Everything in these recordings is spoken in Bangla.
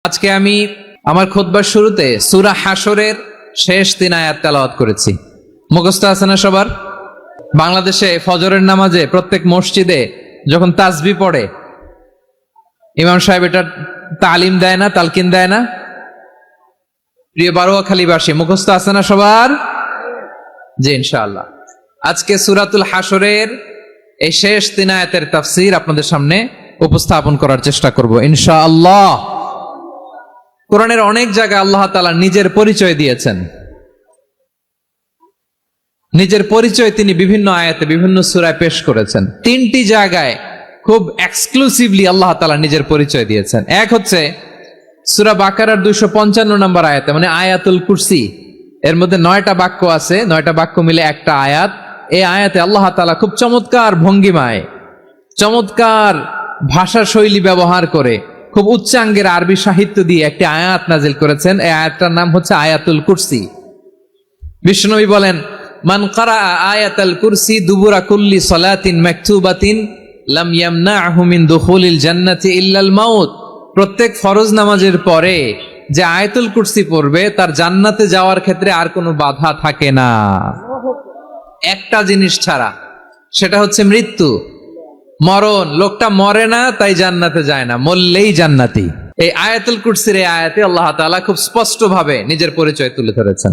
আজকে আমি আমার খুতবার শুরুতে সূরা হাশরের শেষ 3 আয়াত তেলাওয়াত করেছি। মুখস্থ আছে না সবার? বাংলাদেশে ফজরের নামাজে প্রত্যেক মসজিদে যখন তাসবিহ পড়ে ইমাম সাহেব এটা তালিম দেয় না, তালকিন দেয় না? প্রিয় বারোয়াখালীবাসী, মুখস্থ আছে না সবার? জি ইনশাআল্লাহ। আজকে সূরাতুল হাশরের এই শেষ 3 আয়াতের তাফসীর আপনাদের সামনে উপস্থাপন করার চেষ্টা করব ইনশাআল্লাহ। কোরআনের অনেক জায়গায় আল্লাহ তাআলা নিজের পরিচয় দিয়েছেন। নিজের পরিচয় তিনি বিভিন্ন আয়াতে বিভিন্ন সূরায় পেশ করেছেন। 3টি জায়গায় খুব এক্সক্লুসিভলি আল্লাহ তাআলা নিজের পরিচয় দিয়েছেন। এক হচ্ছে সূরা বাকারার 255 নম্বর আয়াতে, মানে আয়াতুল কুরসি। এর মধ্যে 9টা বাক্য আছে, 9টা বাক্য মিলে একটা আয়াত। এই আয়াতে আল্লাহ তাআলা খুব চমৎকার ভঙ্গিমায়, চমৎকার ভাষা শৈলী ব্যবহার করে, খুব উচ্চাঙ্গের আরবি সাহিত্য দিয়ে একটি আয়াত নাজিল করেছেন। এই আয়াতটার নাম হচ্ছে আয়াতুল কুরসি। বিশ্বনবী বলেন, মান ক্বারা আয়াতুল কুরসি দুবুরা কুল্লি সালাতিন মাকতুবাতিন লাম ইয়ামনাহু মিন দুখুলিল জান্নাতি ইল্লাল মাউত। প্রত্যেক ফরজ নামাজের পরে যে আয়াতুল কুরসি পড়বে তার জান্নাতে যাওয়ার ক্ষেত্রে আর কোনো বাধা থাকে না, একটা জিনিস ছাড়া, সেটা হচ্ছে মৃত্যু, মরণ। লোকটা মরে না তাই জান্নাতে যায় না, মরলেই জান্নাতি। এই আয়াতুল কুরসির এই আয়াতে আল্লাহ তাআলা খুব স্পষ্ট ভাবে নিজের পরিচয় তুলে ধরেছেন।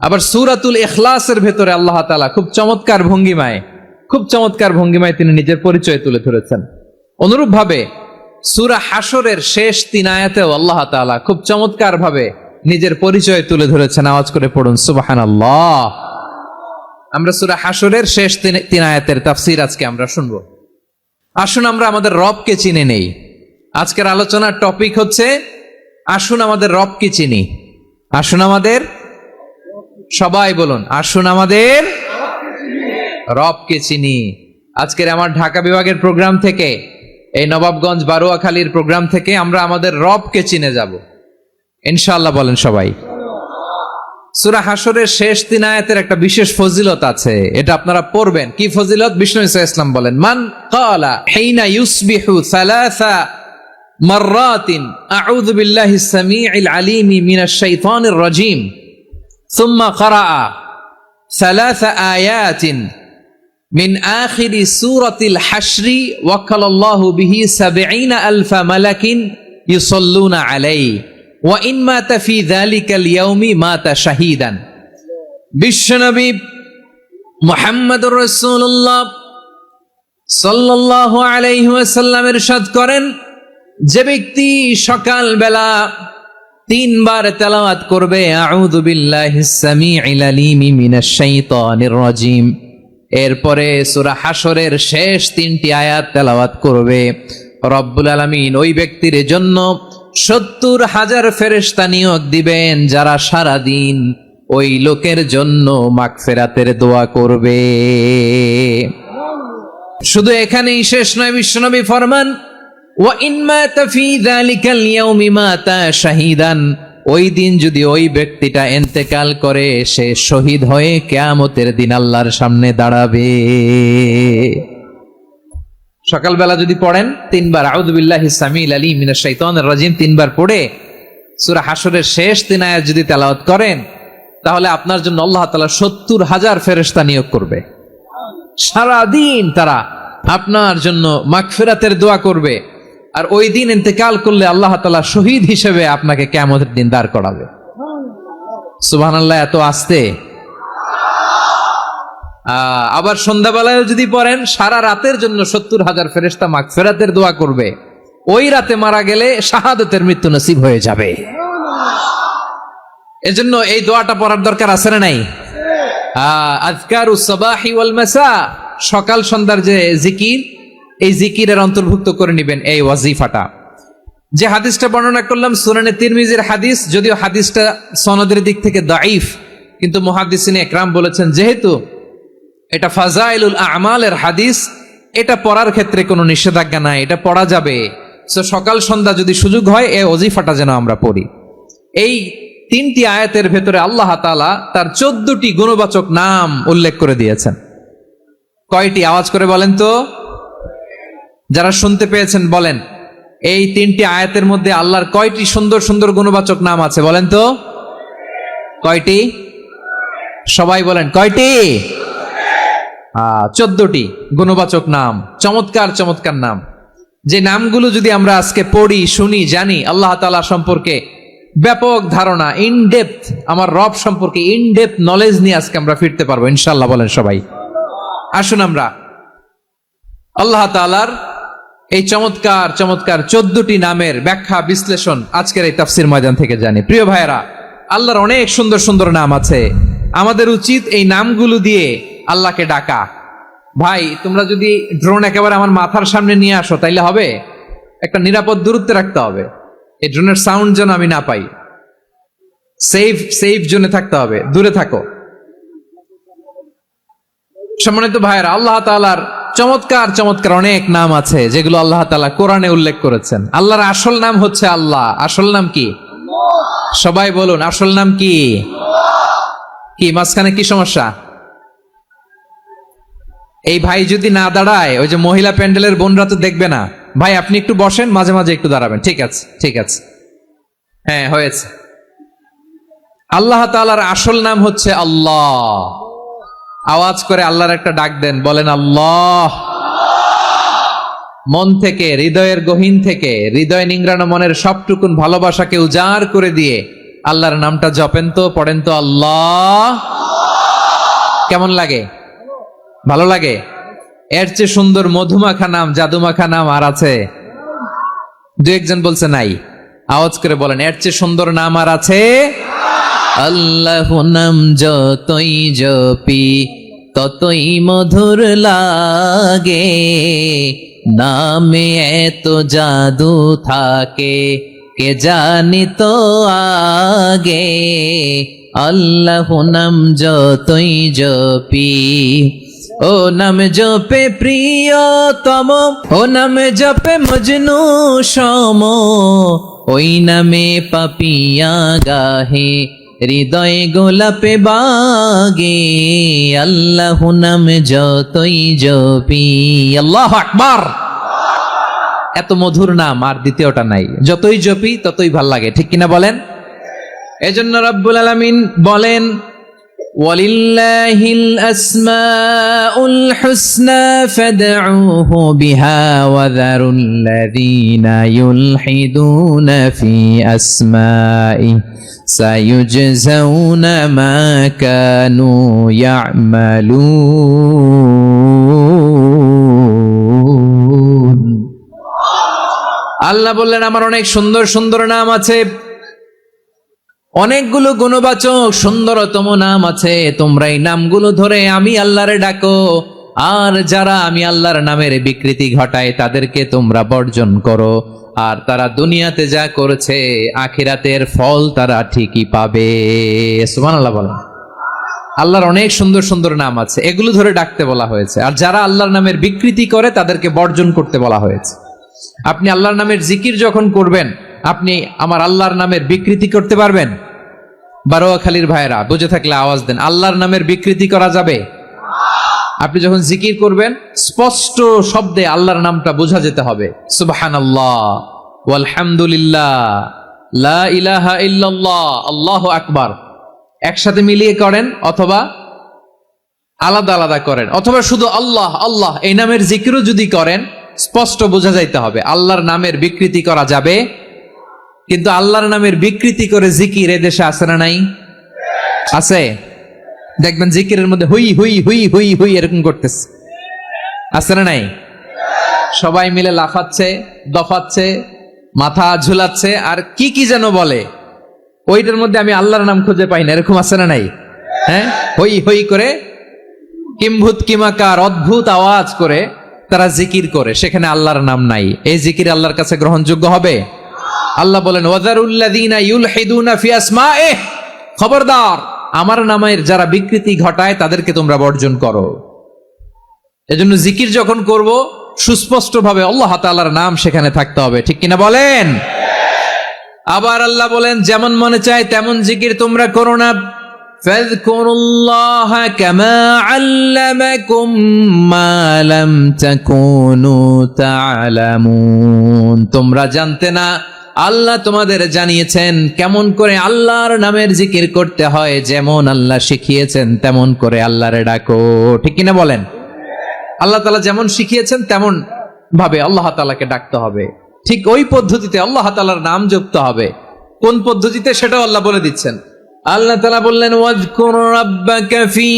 আবার সূরাতুল ইখলাসের ভেতরে আল্লাহ তাআলা খুব চমৎকার ভঙ্গিমায় তিনি নিজের পরিচয় তুলে ধরেছেন। অনুরূপ ভাবে সূরা হাশরের শেষ 3 আয়াতেও আল্লাহ তাআলা খুব চমৎকার ভাবে নিজের পরিচয় তুলে ধরেছেন। আওয়াজ করে পড়ুন সুবহানাল্লাহ। আমরা সূরা হাশরের শেষ 3 আয়াতের তাফসীর আজকে আমরা শুনবো। আসুন আমরা আমাদের রবকে চিনে নেই। আজকের আলোচনার টপিক হচ্ছে আসুন আমাদের রবকে চিনি। আসুন আমাদের, সবাই বলুন, আসুন আমাদের রবকে চিনি। আজকের আমার ঢাকা বিভাগের প্রোগ্রাম থেকে, এই নবাবগঞ্জ বারোয়াখালীর প্রোগ্রাম থেকে আমরা আমাদের রবকে চিনে যাব ইনশাআল্লাহ। বলেন সবাই। সূরা হাশরের শেষ 3 আয়াতের একটা বিশেষ ফজিলত আছে, এটা আপনারা পড়বেন। কি ফজিলত? বিষ্ণু ইসা ইসলাম বলেন, মান ক্বালা হিনা ইউসবিহু সালাসা মাররাতিন আউযু বিল্লাহিস সামিউল আলিমি মিনাশ শাইতানির রাজীম সুম্মা ক্বারাআ সালাসা আয়াতিন মিন আখিরি সূরাতিল হাশরি ওয়াক্কালাল্লাহু বিহি ৭০,০০০ মালাকিন ইউসাল্লুনা আলাইহি ওয়া ইন মাতা ফি যালিকাল ইয়াউমি মাতা শাহীদান। বিশ্বনবী মুহাম্মদুর রাসূলুল্লাহ সাল্লাল্লাহু আলাইহি ওয়াসাল্লাম ইরশাদ করেন, যে ব্যক্তি সকাল বেলা 3 বার তেলাওয়াত করবে আউযু বিল্লাহিস সামিউল আলিমি মিনাশ শাইতানির রাজীম, এরপরে সূরা হাশরের শেষ 3টি আয়াত তেলাওয়াত করবে, রব্বুল আলামিন ওই ব্যক্তির জন্য ৭০,০০০ ফেরেশতা নিয়োগ দিবেন যারা সারা দিন ওই লোকের জন্য মাগফিরাতের দোয়া করবে। শুধু এখানেই শেষ নয়, বিশ্বনবী ফরমান, ওয়া ইন মাতা ফি যালিকাল ইয়াউমি মাতা শাহীদান, ওই দিন যদি ওই ব্যক্তিটা ইন্তেকাল করে সে শহীদ হয়ে কিয়ামতের দিন আল্লাহর সামনে দাঁড়াবে। সকালবেলা যদি পড়েন 3 বার আউযু বিল্লাহিস সামিউল আলিম মিনাশ শাইতানির রাজীম 3 বার পড়ে সূরা হাশরের শেষ 3 আয়াত যদি তেলাওয়াত করেন, তাহলে আপনার জন্য আল্লাহ তাআলা ৭০,০০০ ফেরেশতা নিয়োগ করবে। সারা দিন তারা আপনার জন্য মাগফিরাতের দোয়া করবে। আর ওই দিন ইন্তেকাল করলে আল্লাহ তাআলা শহীদ হিসেবে আপনাকে কিয়ামতের দিন দাঁড় করাবে। সুবহানাল্লাহ। এত আস্তে। আবার সন্ধ্যাবেলায় যদি পড়েন, সারা রাতের জন্য ৭০,০০০ ফেরেশতা মাগফিরাতের দোয়া করবে। ওই রাতে মারা গেলে শাহাদাতের মৃত্যু নসিব হয়ে যাবে। এজন্য এই দোয়াটা পড়ার দরকার আছে না নাই? আযকারুস সাবাহি ওয়াল মাসা, সকাল সন্ধ্যার যে জিকির, এই জিকিরের অন্তর্ভুক্ত করে নেবেন এই ওয়াজিফাটা। যে হাদিসটা বর্ণনা করলাম সুনানে তিরমিজির হাদিস, যদিও হাদিসটা সনদের দিক থেকে দাঈফ, কিন্তু মুহাদ্দিসিনে ইকরাম বলেছেন যেহেতু এটা ফাজাইলুল আমালের হাদিস, এটা পড়ার ক্ষেত্রে কোনো নিষেধাজ্ঞা নাই, এটা পড়া যাবে। সো সকাল সন্ধ্যা যদি সুযোগ হয় এই ওয়াজিফাটা যেন আমরা পড়ি। এই 3টি আয়াতের ভেতরে আল্লাহ তাআলা তার 14টি গুণবাচক নাম উল্লেখ করে দিয়েছেন। কয়টি? আওয়াজ করে বলেন তো, যারা শুনতে পেয়েছেন বলেন। এই 3টি আয়াতের মধ্যে আল্লাহর কয়টি সুন্দর সুন্দর গুণবাচক নাম আছে বলেন তো? কয়টি? সবাই বলেন কয়টি? 14টি গুণবাচক নাম, চমৎকার চমৎকার নাম। যে নামগুলো যদি আমরা আজকে পড়ি, শুনি, জানি, আল্লাহ তাআলা সম্পর্কে ব্যাপক ধারণা, ইনডেপথ, আমার রব সম্পর্কে ইনডেপথ নলেজ নিয়ে আজকে আমরা ফিরতে পারবো ইনশাআল্লাহ। বলেন সবাই। আসুন আমরা আল্লাহ তাআলার এই চমৎকার চমৎকার 14টি নামের ব্যাখ্যা বিশ্লেষণ আজকের এই তাফসীর ময়দান থেকে জানি। প্রিয় ভাইয়েরা, আল্লাহর অনেক সুন্দর সুন্দর নাম আছে। আমাদের উচিত এই নামগুলো দিয়ে আল্লাহকে ডাকা। ভাই, তোমরা যদি ড্রোন একেবারে আমার মাথার সামনে নিয়ে আসো তাইলে হবে? একটা নিরাপদ দূরত্বে রাখতে হবে, এই ড্রোনের সাউন্ড যেন আমি না পাই। সেফ জোনে থাকতে হবে, দূরে থাকো। সম্মানিত ভাইয়েরা, আল্লাহ তাআলার চমৎকার চমৎকার অনেক নাম আছে যেগুলো আল্লাহ তাআলা কোরআনে উল্লেখ করেছেন। আল্লাহর আসল নাম হচ্ছে আল্লাহ। আসল নাম কি? সবাই বলুন, আসল নাম কি? কি মাঝখানে কি সমস্যা? এই ভাই যদি না দাঁড়ায়, ওই যে মহিলা প্যান্ডেলের বোনরা তো দেখবে না। ভাই আপনি একটু বসেন, মাঝে মাঝে একটু দাঁড়াবেন। ঠিক আছে, ঠিক আছে, হ্যাঁ হয়েছে। আল্লাহ তাআলার আসল নাম হচ্ছে আল্লাহ। আওয়াজ করে আল্লাহর একটা ডাক দেন, বলেন আল্লাহ। মন থেকে, হৃদয়ের গহীন থেকে, হৃদয় নিংড়ানো মনের সবটুকুন ভালোবাসাকে উজাড় করে দিয়ে আল্লাহর নামটা জপেন তো, পড়েন তো আল্লাহ। কেমন লাগে? ভালো লাগে? এর চেয়ে সুন্দর মধুমাখা নাম, জাদুমাখা নাম আর আছে? দু একজন বলছে নাই। আওয়াজ করে বলেন, এর চেয়ে সুন্দর নাম আর আছে? আল্লাহ নাম যতই জপি ততই মধুর লাগে, নামে এত জাদু থাকে কে জানি তো আগে। আল্লাহ নাম যতই জপি, ও নাম জপে প্রিয়তম, ও নাম জপে মজনু সম, ওই নামে পাপিয়া গাহে হৃদয়ে গোলাপে বাগে। আল্লাহ নাম যতই জপি। আল্লাহু আকবার। এত মধুর নাম আর দ্বিতীয়টা নাই। যতই জপি ততই ভাল লাগে, ঠিক কিনা বলেন? এজন্য রব্বুল আলামিন বলেন, ওয়ালিল্লাহিল আসমাউল হুসনা ফাদউহু বিহা ওয়া যারুল্লাযীনা ইউলহিদুনা ফি আসমাইহি সায়ুজজাউনা মা কানু ইয়ামালুন। আল্লাহ বললেন, আমার অনেক সুন্দর সুন্দর নাম আছে, অনেকগুলো গুণবাচক সুন্দরতম নাম আছে। তোমরা এই নামগুলো ধরে আমি আল্লাহরে ডাকো, আর যারা আমি আল্লাহর নামের বিকৃতি ঘটায় তাদেরকে তোমরা বর্জন করো। আর তারা দুনিয়াতে যা করেছে আখিরাতের ফল তারা ঠিকই পাবে। সুবহানাল্লাহ বলেন। আল্লাহর অনেক সুন্দর সুন্দর নাম আছে, এগুলো ধরে ডাকতে বলা হয়েছে। আর যারা আল্লাহর নামের বিকৃতি করে তাদেরকে বর্জন করতে বলা হয়েছে। আপনি আল্লাহর নামের জিকির যখন করবেন, আপনি আমার আল্লাহর নামের বিকৃতি করতে পারবেন? বারোয়াখালীর ভাইয়েরা বুঝে থাকলে আওয়াজ দেন, আল্লাহর নামের বিকৃতি করা যাবে? আপনি যখন জিকির করবেন স্পষ্ট শব্দে আল্লাহর নামটা বোঝা যেতে হবে। সুবহানাল্লাহ, ওয়ালহামদুলিল্লাহ, লা ইলাহা ইল্লাল্লাহ, আল্লাহু আকবার। একসাথে মিলিয়ে করেন অথবা আলাদা আলাদা করেন, অথবা শুধু আল্লাহ আল্লাহ এই নামের জিকিরও যদি করেন স্পষ্ট বোঝা যাইতে হবে। আল্লাহর নামের বিকৃতি করা যাবে? কিন্তু আল্লাহর নামের বিকৃতি করে জিকির এদেশে আছে না নাই? আছে। দেখবেন জিকিরের মধ্যে হুই হুই হুই হুই হুই এরকম করতেছে, আছে না নাই? সবাই মিলে লাফাচ্ছে, দফাচ্ছে, মাথা ঝুলাচ্ছে, আর কি কি যেন বলে। ওইটার মধ্যে আমি আল্লাহর নাম খুঁজে পাই না, এরকম আছে না নাই? হ্যাঁ, হই হই করে কিম্ভূত কিমাকার অদ্ভুত আওয়াজ করে তারা জিকির করে, সেখানে আল্লাহর নাম নাই। এই জিকির আল্লাহর কাছে গ্রহণযোগ্য হবে? আল্লাহ বলেন, ওয়াযারুল্লাযীনা ইউলহিদুনা ফি আসমাইহি, খবরদার আমার নামের যারা বিকৃতি ঘটায় তাদেরকে তোমরা বর্জন করো। এজন্য জিকির যখন করব সুস্পষ্ট ভাবে আল্লাহ তাআলার নাম সেখানে থাকতে হবে, ঠিক কিনা বলেন? আবার আল্লাহ বলেন, যেমন মনে চায় তেমন জিকির তোমরা করো না। ফাযকুরুল্লাহ কামা আল্লামাকুম মা লাম তাকুনু তা'লামুন। তোমরা জানতে না, আল্লাহ তোমাদের জানিয়েছেন কেমন করে আল্লাহর নামের জিকির করতে হয়, যেমন আল্লাহ শিখিয়েছেন তেমন করে আল্লাহরে ডাকো। ঠিক কিনা বলেন? আল্লাহ তাআলা যেমন শিখিয়েছেন তেমন ভাবে আল্লাহ তাআলাকে ডাকতে হবে, ঠিক ওই পদ্ধতিতে আল্লাহ তাআলার নাম জপতে হবে। কোন পদ্ধতিতে সেটাও আল্লাহ বলে দিচ্ছেন। আল্লাহ তাআলা বললেন, ওয়াযকুর রাব্বাকা ফি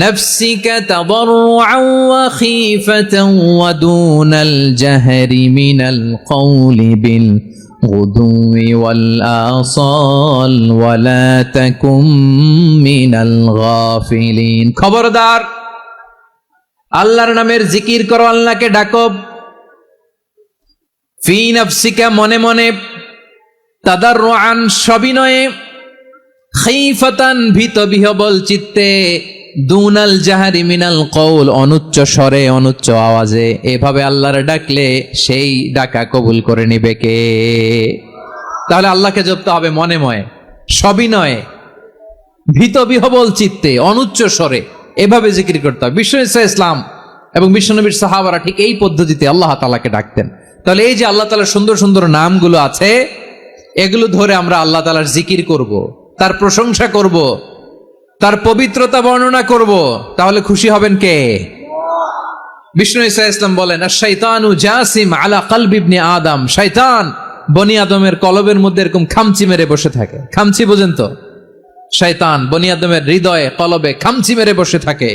নাফসিকা তাদাররুআন ওয়া খীফাতান ওয়া দুনাল জাহরি মিনাল কওলি বিল গুদুই ওয়াল আসাল ওয়া লা তাকুম মিনাল গাফিলিন। খবরদার, আল্লাহর নামের জিকির করো, আল্লাহকে ডাকো। ফি নাফসিকা, মনে মনে, তাদাররুআন, সবিনয়ে, খাইফাতান, ভীত বিহবল চিত্তে, দুনাল জাহারি মিনাল কওল, অনুচ্চ স্বরে অনুচ্চ আওয়াজে। এভাবে আল্লাহর ডাকলে সেই ডাকা কবুল করে নিবে কে? তাহলে আল্লাহকে জপতে হবে মনে মনে, সবিনয়ে, ভীত বিহবল চিত্তে, অনুচ্চ স্বরে, এভাবে জিকির করতে হবে। বিষ্ণু ইসলাম এবং বিশ্বনবীর সাহাবারা ঠিক এই পদ্ধতিতে আল্লাহ তাআলাকে ডাকতেন। তাহলে এই যে আল্লাহ তাআলার সুন্দর সুন্দর নামগুলো আছে, এগুলো ধরে আমরা আল্লাহ তাআলার জিকির করব, তার প্রশংসা করব, তার পবিত্রতা বর্ণনা করব, তাহলে খুশি হবেন কে? বিষ্ণু ইসলাম বলেন, আশ-শাইতানু জাসিম আলা কলবি ইবনে আদম। শয়তান বনি আদমের কলবের মধ্যে এরকম খামচি মেরে বসে থাকে। খামচি বোঝেন তো? শয়তান বনি আদমের হৃদয়ে কলবে খামচি মেরে বসে থাকে।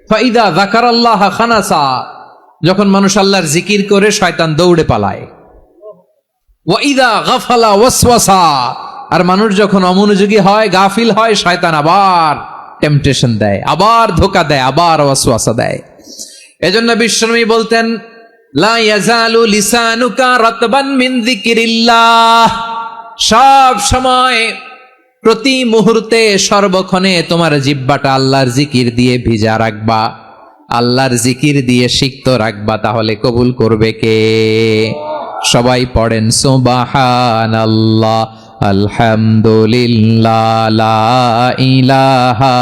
ফাইদা যাকারাল্লাহ খানাসা, যখন মানুষ আল্লাহর জিকির করে শয়তান দৌড়ে পালায়। ওয়াইদা গাফালা ওয়াসওয়াসা, আর মানুষ যখন অমনোযোগী হয়, গাফিল হয়, শয়তান আবার টেম্পটেশন দেয়, আবার ধোঁকা দেয়, আবার ওয়াসওয়াসা দেয়। এজন্য বিশ্বনবী বলতেন, লা ইয়াজালু লিসানুকা রাতবান মিন যিকিরিল্লাহ, সব সময়, প্রতি মুহূর্তে, সর্বক্ষণে তোমার জিহ্বাটা আল্লাহর জিকির দিয়ে ভিজা রাখবা, আল্লাহর জিকির দিয়ে সিক্ত রাখবা, তাহলে কবুল করবে কে? সবাই পড়েন সুবহানাল্লাহ, আলহামদুলিল্লাহ, লা ইলাহা,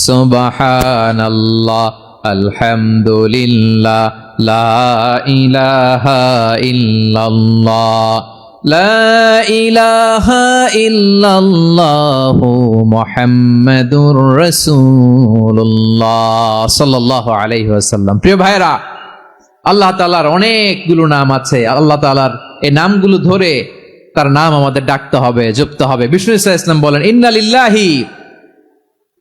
সুবহানাল্লাহ, আলহামদুলিল্লাহ, লা ইলাহা ইল্লাল্লাহ, লা ইলাহা ইল্লাল্লাহু মুহাম্মাদুর রাসূলুল্লাহ সাল্লাল্লাহু আলাইহি ওয়াসাল্লাম। প্রিয় ভাইরা, আল্লাহ তাআলার অনেকগুলো নাম আছে। আল্লাহ তাআলার এই নামগুলো ধরে তার নাম আমাদের ডাকতে হবে, জপতে হবে। বিষ্ণু ইসলাম বলেন, ইন্না লিল্লাহি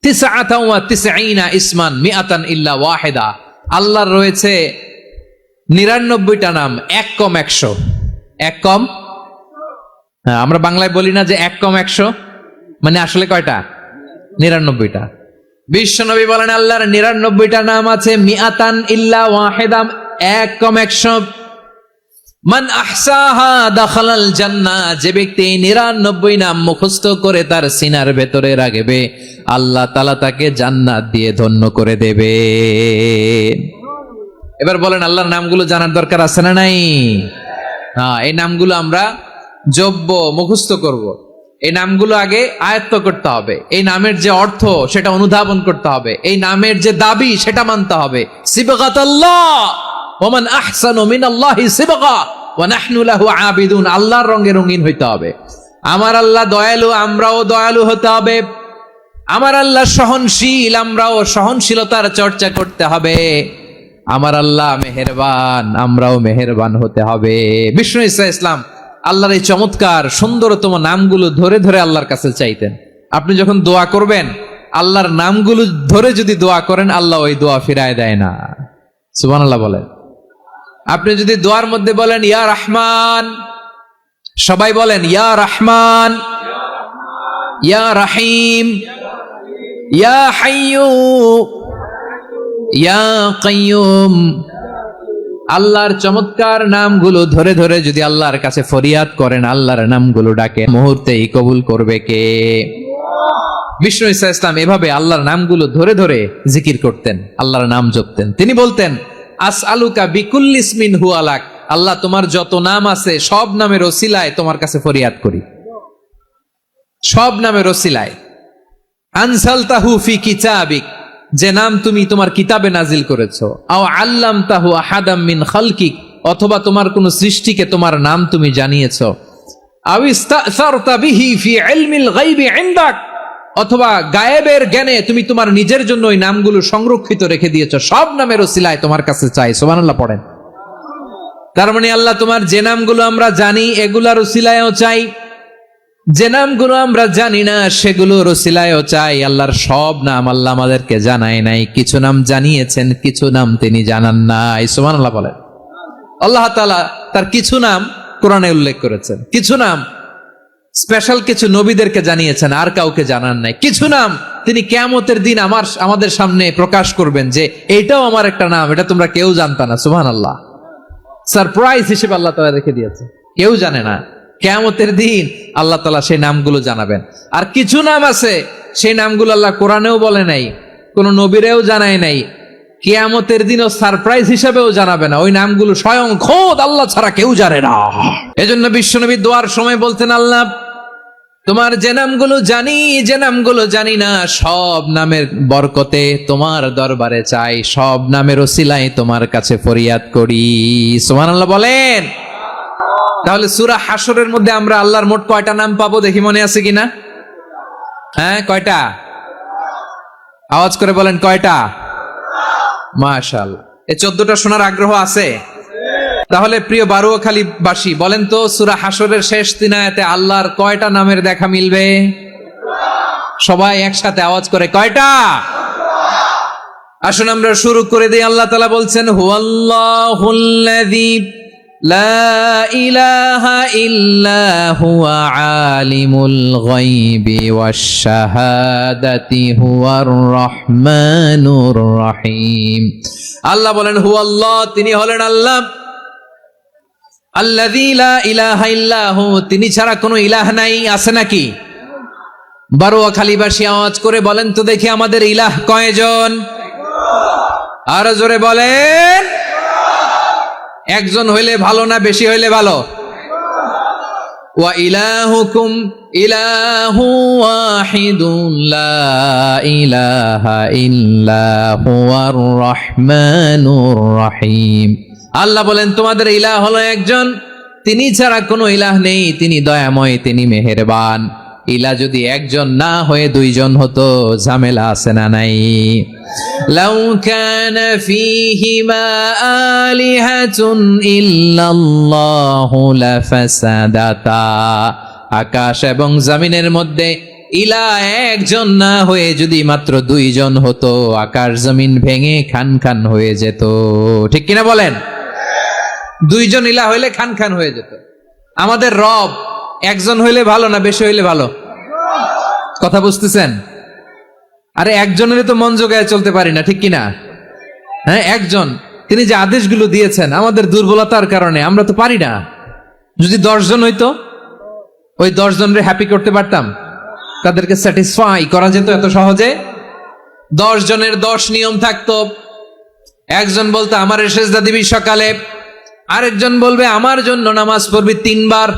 তিসআতান ওয়া তিসঈনা ইসমান মিআতান ইল্লা ওয়াহিদা। আল্লাহর রয়েছে 99টা নাম, এক কম 100। এক কম, আমরা বাংলায় বলি না যে এক কম 100, মানে আসলে কয়টা? 99টা। বিশ্বনবী বলেন, আল্লাহর 99টা নাম আছে, মিআতান ইল্লা ওয়াহিদা, এক কম 100। মান আহসাহা দাখালাল জান্নাহ, যে ব্যক্তি 99 নাম মুখস্থ করে তার সিনার ভেতরে রাখবে, আল্লাহ তাআলা তাকে জান্নাত দিয়ে ধন্য করে দেবে। এবার বলেন, আল্লাহর নামগুলো জানার দরকার আছে না নাই? হ্যাঁ, এই নামগুলো আমরা জপব, মুখস্থ করব। এই নামগুলো আগে আয়ত্ত করতে হবে। এই নামের যে অর্থ সেটা অনুধাবন করতে হবে। এই নামের যে দাবি সেটা মানতে হবে। সিবগাতাল্লাহ ওয়া মান আহসানু মিনাল্লাহি সিবগা ওয়া নাহনু লাহু আবিদুন। আল্লাহর রঙে রঙিন হইতে হবে। আমার আল্লাহ দয়ালু, আমরাও দয়ালু হতে হবে। আমার আল্লাহ সহনশীল, আমরাও সহনশীলতার চর্চা করতে হবে। আমার আল্লাহ মেহেরবান, আমরাও মেহেরবান হতে হবে। বিষ্ণু ইসলাম আল্লাহর এই চমৎকার সুন্দরতম নামগুলো ধরে ধরে আল্লাহর কাছে চাইতেন। আপনি যখন দোয়া করবেন, আল্লাহর নামগুলো ধরে যদি দোয়া করেন, আল্লাহ ওই দোয়া ফিরায় দেয় না। সুবহানাল্লাহ বলেন। আপনি যদি দোয়ার মধ্যে বলেন ইয়া রহমান, সবাই বলেন ইয়া রহমান, ইয়া রাহিম, ইয়া হাইয়্যু, ইয়া কাইয়্যুম, আল্লাহর চমৎকার নামগুলো ধরে ধরে যদি আল্লাহর কাছে ফরিয়াদ করেন, আল্লাহর নামগুলো ডাকে, মুহূর্তেই কবুল করবে কে? বিষ্ণু ইসলাম এভাবে আল্লাহর নামগুলো ধরে ধরে জিকির করতেন, আল্লাহর নাম জপতেন। তিনি বলতেন, আসআলুকা বিকুল্লি ইসমিন হুয়া লাক, আল্লাহ তোমার যত নাম আছে সব নামের ওসিলায় তোমার কাছে ফরিয়াদ করি। সব নামের ওসিলায়। আনসালতাহু ফি কিতাবিক, যে নাম তুমি তোমার কিতাবে নাজিল করেছো। আও আল্লামতাহু আহাদাম মিন খালকিক, অথবা তোমার কোন সৃষ্টিকে তোমার নাম তুমি জানিয়েছো। আও ইস্তাসারতা বিহি ফি ইলমিল গায়বি ইনদাক, অথবা গায়েবের জ্ঞানে তুমি তোমার নিজের জন্য ওই নামগুলো সংরক্ষিত রেখে দিয়েছো। সব নামের ওসিলায় তোমার কাছে চাই। সুবহানাল্লাহ পড়েন। তার মানে আল্লাহ তোমার যে নামগুলো আমরা জানি এগুলার ওসিলায়ও চাই, যে নামগুলো আমরা জানি না সেগুলোর ওসিলায়ও চাই। আল্লাহর সব নাম আল্লাহ আমাদেরকে জানায় নাই, কিছু নাম জানিয়েছেন, কিছু নাম তিনি জানান নাই। সুবহানাল্লাহ বলেন। আল্লাহ তাআলা তার কিছু নাম কোরআনে উল্লেখ করেছেন, কিছু নাম স্পেশাল কিছু নবীদেরকে জানিয়েছেন, আর কাউকে জানান নাই। কিছু নাম তিনি কিয়ামতের দিন আমাদের সামনে প্রকাশ করবেন যে এইটাও আমার একটা নাম, এটা তোমরা কেউ জানতা না। সুবহানাল্লাহ, সারপ্রাইজ হিসেবে আল্লাহ তাআলা রেখে দিয়েছে, কেউ জানে না। কিয়ামতের দিন আল্লাহ তাআলা সেই নামগুলো জানাবেন। আর কিছু নাম আছে সেই নামগুলো আল্লাহ কোরআনেও বলে নাই, কোন নবীরেও জানায় নাই, কিয়ামতের দিনও সারপ্রাইজ হিসেবেও জানাবে না। ওই নামগুলো স্বয়ং খোদ আল্লাহ ছাড়া কেউ জানে না। এজন্য বিশ্বনবী দোয়ার সময় বলতেন, আল্লাহ তোমার যে নামগুলো জানি, যে নামগুলো জানি না, সব নামের বরকতে তোমার দরবারে চাই, সব নামের ওসিলায় তোমার কাছে ফরিয়াদ করি। সুবহানাল্লাহ বলেন। তাহলে সূরা হাশরের মধ্যে আমরা আল্লাহর মোট কয়টা নাম পাবো দেখি, মনে আছে কিনা? হ্যাঁ, কয়টা? আওয়াজ করে বলেন, কয়টা? মাশাআল্লাহ। এই 14টা শোনার আগ্রহ আছে? তাহলে প্রিয় বারুয়াখালী বাসী বলেন তো, সূরা হাশরের শেষ 3 আয়াতে আল্লাহর কয়টা নামের দেখা মিলবে? সবাই একসাথে আওয়াজ করে, কয়টা? আসুন আমরা শুরু করে দিই। আল্লাহ তাআলা বলছেন, হুয়াল্লাহুল্লাযী লা ইলাহা ইল্লা হুয়া আলিমুল গায়বি ওয়াশ শাহাদাতি হুয়ার রহমানুর রহিম। আল্লাহ বলেন, হুয়াল্লাহ, তিনি হলেন আল্লাহ, আল্লাযী লা ইলাহা ইল্লাহু, তিনি ছাড়া কোনো ইলাহ নাই। আছে নাকি? বারুয়াখালীবাসী আওয়াজ করে বলেন তো দেখি, আমাদের ইলাহ কয়জন? আরো জোরে বলেন। একজন হইলে ভালো না বেশি হইলে ভালো? ওয়া ইলাহুকুম ইলাহু ওয়াহিদুন লা ইলাহা ইল্লা হুয়ার রহমানুর রহিম। আল্লাহ বলেন, তোমাদের ইলাহ হলো একজন, তিনি ছাড়া কোনো ইলাহ নেই, তিনি দয়াময়, তিনি মেহেরবান। ইলাহ যদি একজন না হয়ে দুইজন হতো, ঝামেলা আছে না নাই? লাউ কানা ফীহিমা আলিহাতুন ইল্লাল্লাহু লাফাসাদাতা, আকাশ এবং জমিনের মধ্যে ইলাহ একজন না হয়ে যদি মাত্র দুইজন হতো, আকাশ জমিন ভেঙে খান খান হয়ে যেত। ঠিক কিনা বলেন? দুইজন ইলাহ হইলে খান খান হয়ে যেত। আমাদের রব একজন হইলে ভালো না বেশি হইলে ভালো? কথা বুঝতেছেন? আরে একজনের তো মন জোগায় চলতে পারি না, ঠিক কিনা? হ্যাঁ, একজন, তিনি যে আদেশগুলো দিয়েছেন আমাদের দুর্বলতার কারণে আমরা তো পারি না। যদি 10 জন হইতো, ওই 10 জনরে হ্যাপি করতে পারতাম, তাদেরকে স্যাটিসফাই করা যেত এত সহজে। 10 জনের 10 নিয়ম থাকতো। একজন বলতো আমার সেজদা দিবি সকালে, আরেকজন বলবে আমার জন্য নামাজ পড়বি 3 বার,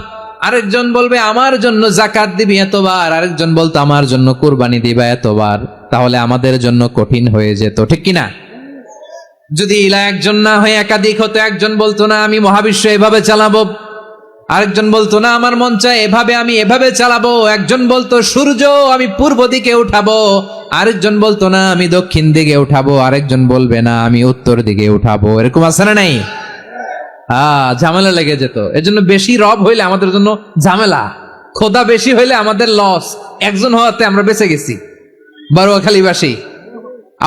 আরেকজন বলবে আমার জন্য যাকাত দিবি এতবার, আরেকজন বলতো আমার জন্য কুরবানি দিবা এতবার। তাহলে আমাদের জন্য কঠিন হয়ে যেত, ঠিক কিনা? যদি ইলা একজন না হয়ে একাধিক হতো, একজন বলতো না আমি মহাবিশ্ব এভাবে চালাবো, আরেকজন বলতো না আমার মন চায় এভাবে, আমি এভাবে চালাবো, একজন বলতো সূর্য আমি পূর্ব দিকে উঠাবো, আরেকজন বলতো না আমি দক্ষিণ দিকে উঠাবো, আরেকজন বলবে না আমি উত্তর দিকে উঠাবো। এরকম আছে না নাই? ঝামেলা লেগে যেত। এজন্য বেশি রব হইলে আমাদের জন্য ঝামেলা, খোদা বেশি হইলে আমাদের লস। একজন হওয়াতে আমরা বেঁচে গেছি। বারুয়াখালীবাসী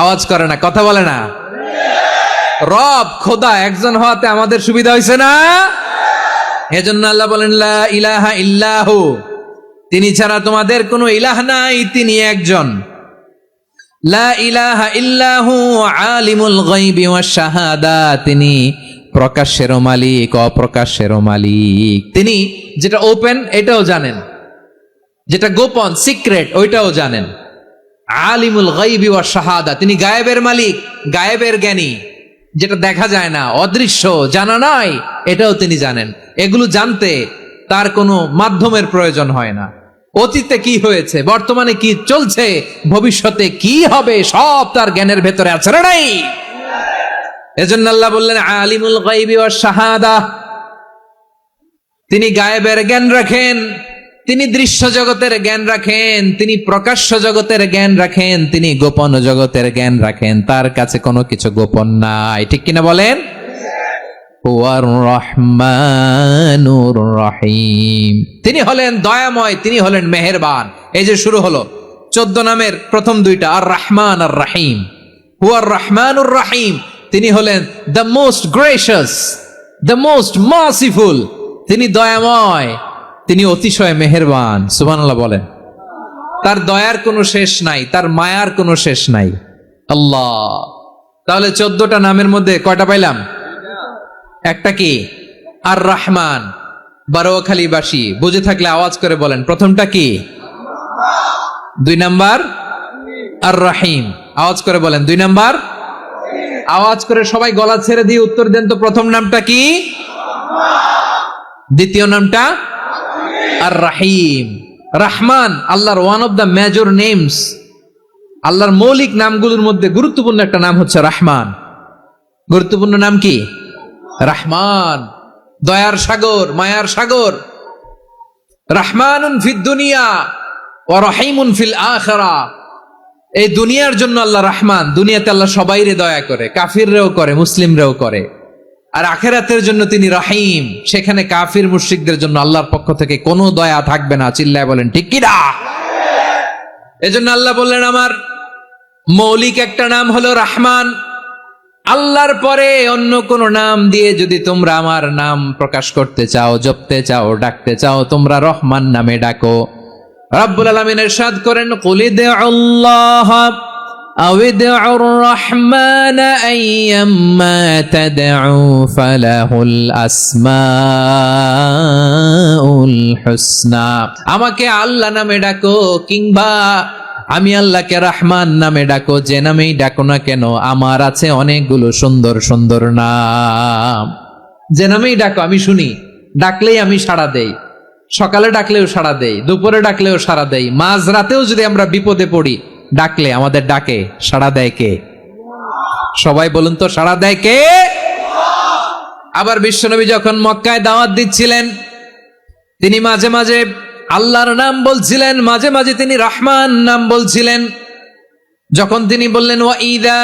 আওয়াজ করে না, কথা বলে না। রব খোদা একজন হওয়াতে আমাদের সুবিধা হয়েছে না? এজন্য আল্লাহ বলেন লা ইলাহা ইল্লাহু, তিনি ছাড়া তোমাদের কোনো ইলাহ নাই, তিনি একজন। লা ইলাহা ইল্লাহু আলিমুল গায়বি ওয়াশ শাহাদা, তিনি প্রকাশেরও মালিক, অপ্রকাশেরও মালিক। তিনি যেটা ওপেন এটাও জানেন, যেটা গোপন সিক্রেট ওইটাও জানেন। আলিমুল গায়বি ওয়াশ শাহাদা, তিনি গায়েবের মালিক, গায়েবের জ্ঞানী, যেটা দেখা যায় না, অদৃশ্য, জানা নাই, এটাও তিনি জানেন। এগুলো জানতে তার কোনো মাধ্যমের প্রয়োজন হয় না। অতীতে কি হয়েছে, বর্তমানে কি চলছে, ভবিষ্যতে কি হবে, সব তার জ্ঞানের ভেতরে আছে না নাই? এজন্য আল্লাহ বললেন আলিমুল গায়বি ওয়াশ শাহাদা, তিনি গায়েবের জ্ঞান রাখেন, তিনি দৃশ্য জগতের জ্ঞান রাখেন, তিনি প্রকাশ্য জগতের জ্ঞান রাখেন, তিনি গোপন জগতের জ্ঞান রাখেন। তার কাছে কোনো কিছু গোপন নাই, ঠিক কিনা বলেন? হুয়ার রহমানুর রহিম, তিনি হলেন দয়াময়, তিনি হলেন মেহেরবান। এই যে শুরু হলো 14 নামের প্রথম দুইটা, আর রহমান আর রহিম। হুয়ার রহমানুর রহিম, তিনি হলেন the most gracious, the most merciful, তিনি দয়াময়, তিনি অতিশয় মেহেরবান। সুবহানাল্লাহ বলেন। তার দয়ার কোনো শেষ নাই, তার মায়ার কোনো শেষ নাই। আল্লাহ, তাহলে 14টা নামের মধ্যে কয়টা পাইলাম? একটা কি? আর রহমান। বারোয়াখালীবাসী বুঝে থাকলে আওয়াজ করে বলেন, প্রথমটা কি? 2 নাম্বার আর রহিম। আওয়াজ করে বলেন 2 নাম্বার। আওয়াজ করে সবাই গলা ছেড়ে দিয়ে উত্তর দেন তো, প্রথম নামটা কি? দ্বিতীয় নামটা? আর রাহিম। রহমান আল্লাহর one of the major names, আল্লাহর মৌলিক নামগুলোর মধ্যে গুরুত্বপূর্ণ একটা নাম হচ্ছে রহমান। গুরুত্বপূর্ণ নাম কি? রহমান, দয়ার সাগর, মায়ার সাগর। রহমানুন ফিদ দুনিয়া ওয়া রহিমুন ফিল আখিরা। এই দুনিয়ার জন্য আল্লাহ রহমান, দুনিয়াতে আল্লাহ সবাইরে দয়া করে, কাফিররেও করে, মুসলিমরেও করে। আর আখিরাতের জন্য তিনি রহিম, সেখানে কাফির মুশরিকদের জন্য আল্লাহর পক্ষ থেকে কোনো দয়া থাকবে না। চিল্লায় বলেন ঠিক কি না? এজন্য আল্লাহ বললেন আমার মৌলিক একটা নাম হলো রহমান। আল্লাহর পরে অন্য কোন নাম দিয়ে যদি তোমরা আমার নাম প্রকাশ করতে চাও, জপতে চাও, ডাকতে চাও, তোমরা রহমান নামে ডাকো। রব্বুল আলামিন ইরশাদ করেন, কুলিদুল্লাহ আউদিউর রহমান আইয়াম্মা তাদউ ফালাহুল আসমাউল হুসনা। আমাকে আল্লাহ নামে ডাকো, কিংবা আমি আল্লাহকে রহমান নামে ডাকো, যে নামেই ডাকো না কেন আমার আছে অনেকগুলো সুন্দর সুন্দর নাম। যে নামেই ডাকো আমি শুনি, ডাকলেই আমি সাড়া দেই। সকালে ডাকলেও সাড়া দেই, দুপুরে ডাকলেও সাড়া দেই, মাঝরাতেও যদি আমরা বিপদে পড়ি ডাকলে আমাদের ডাকে সাড়া দেয় কে? সবাই বলুন তো, সাড়া দেয় কে? আবার বিশ্বনবী যখন মক্কায় দাওয়াত দিচ্ছিলেন, তিনি মাঝে মাঝে আল্লাহর নাম বলছিলেন, মাঝে মাঝে তিনি রহমান নাম বলছিলেন। যখন তিনি বললেন ওয়াইদা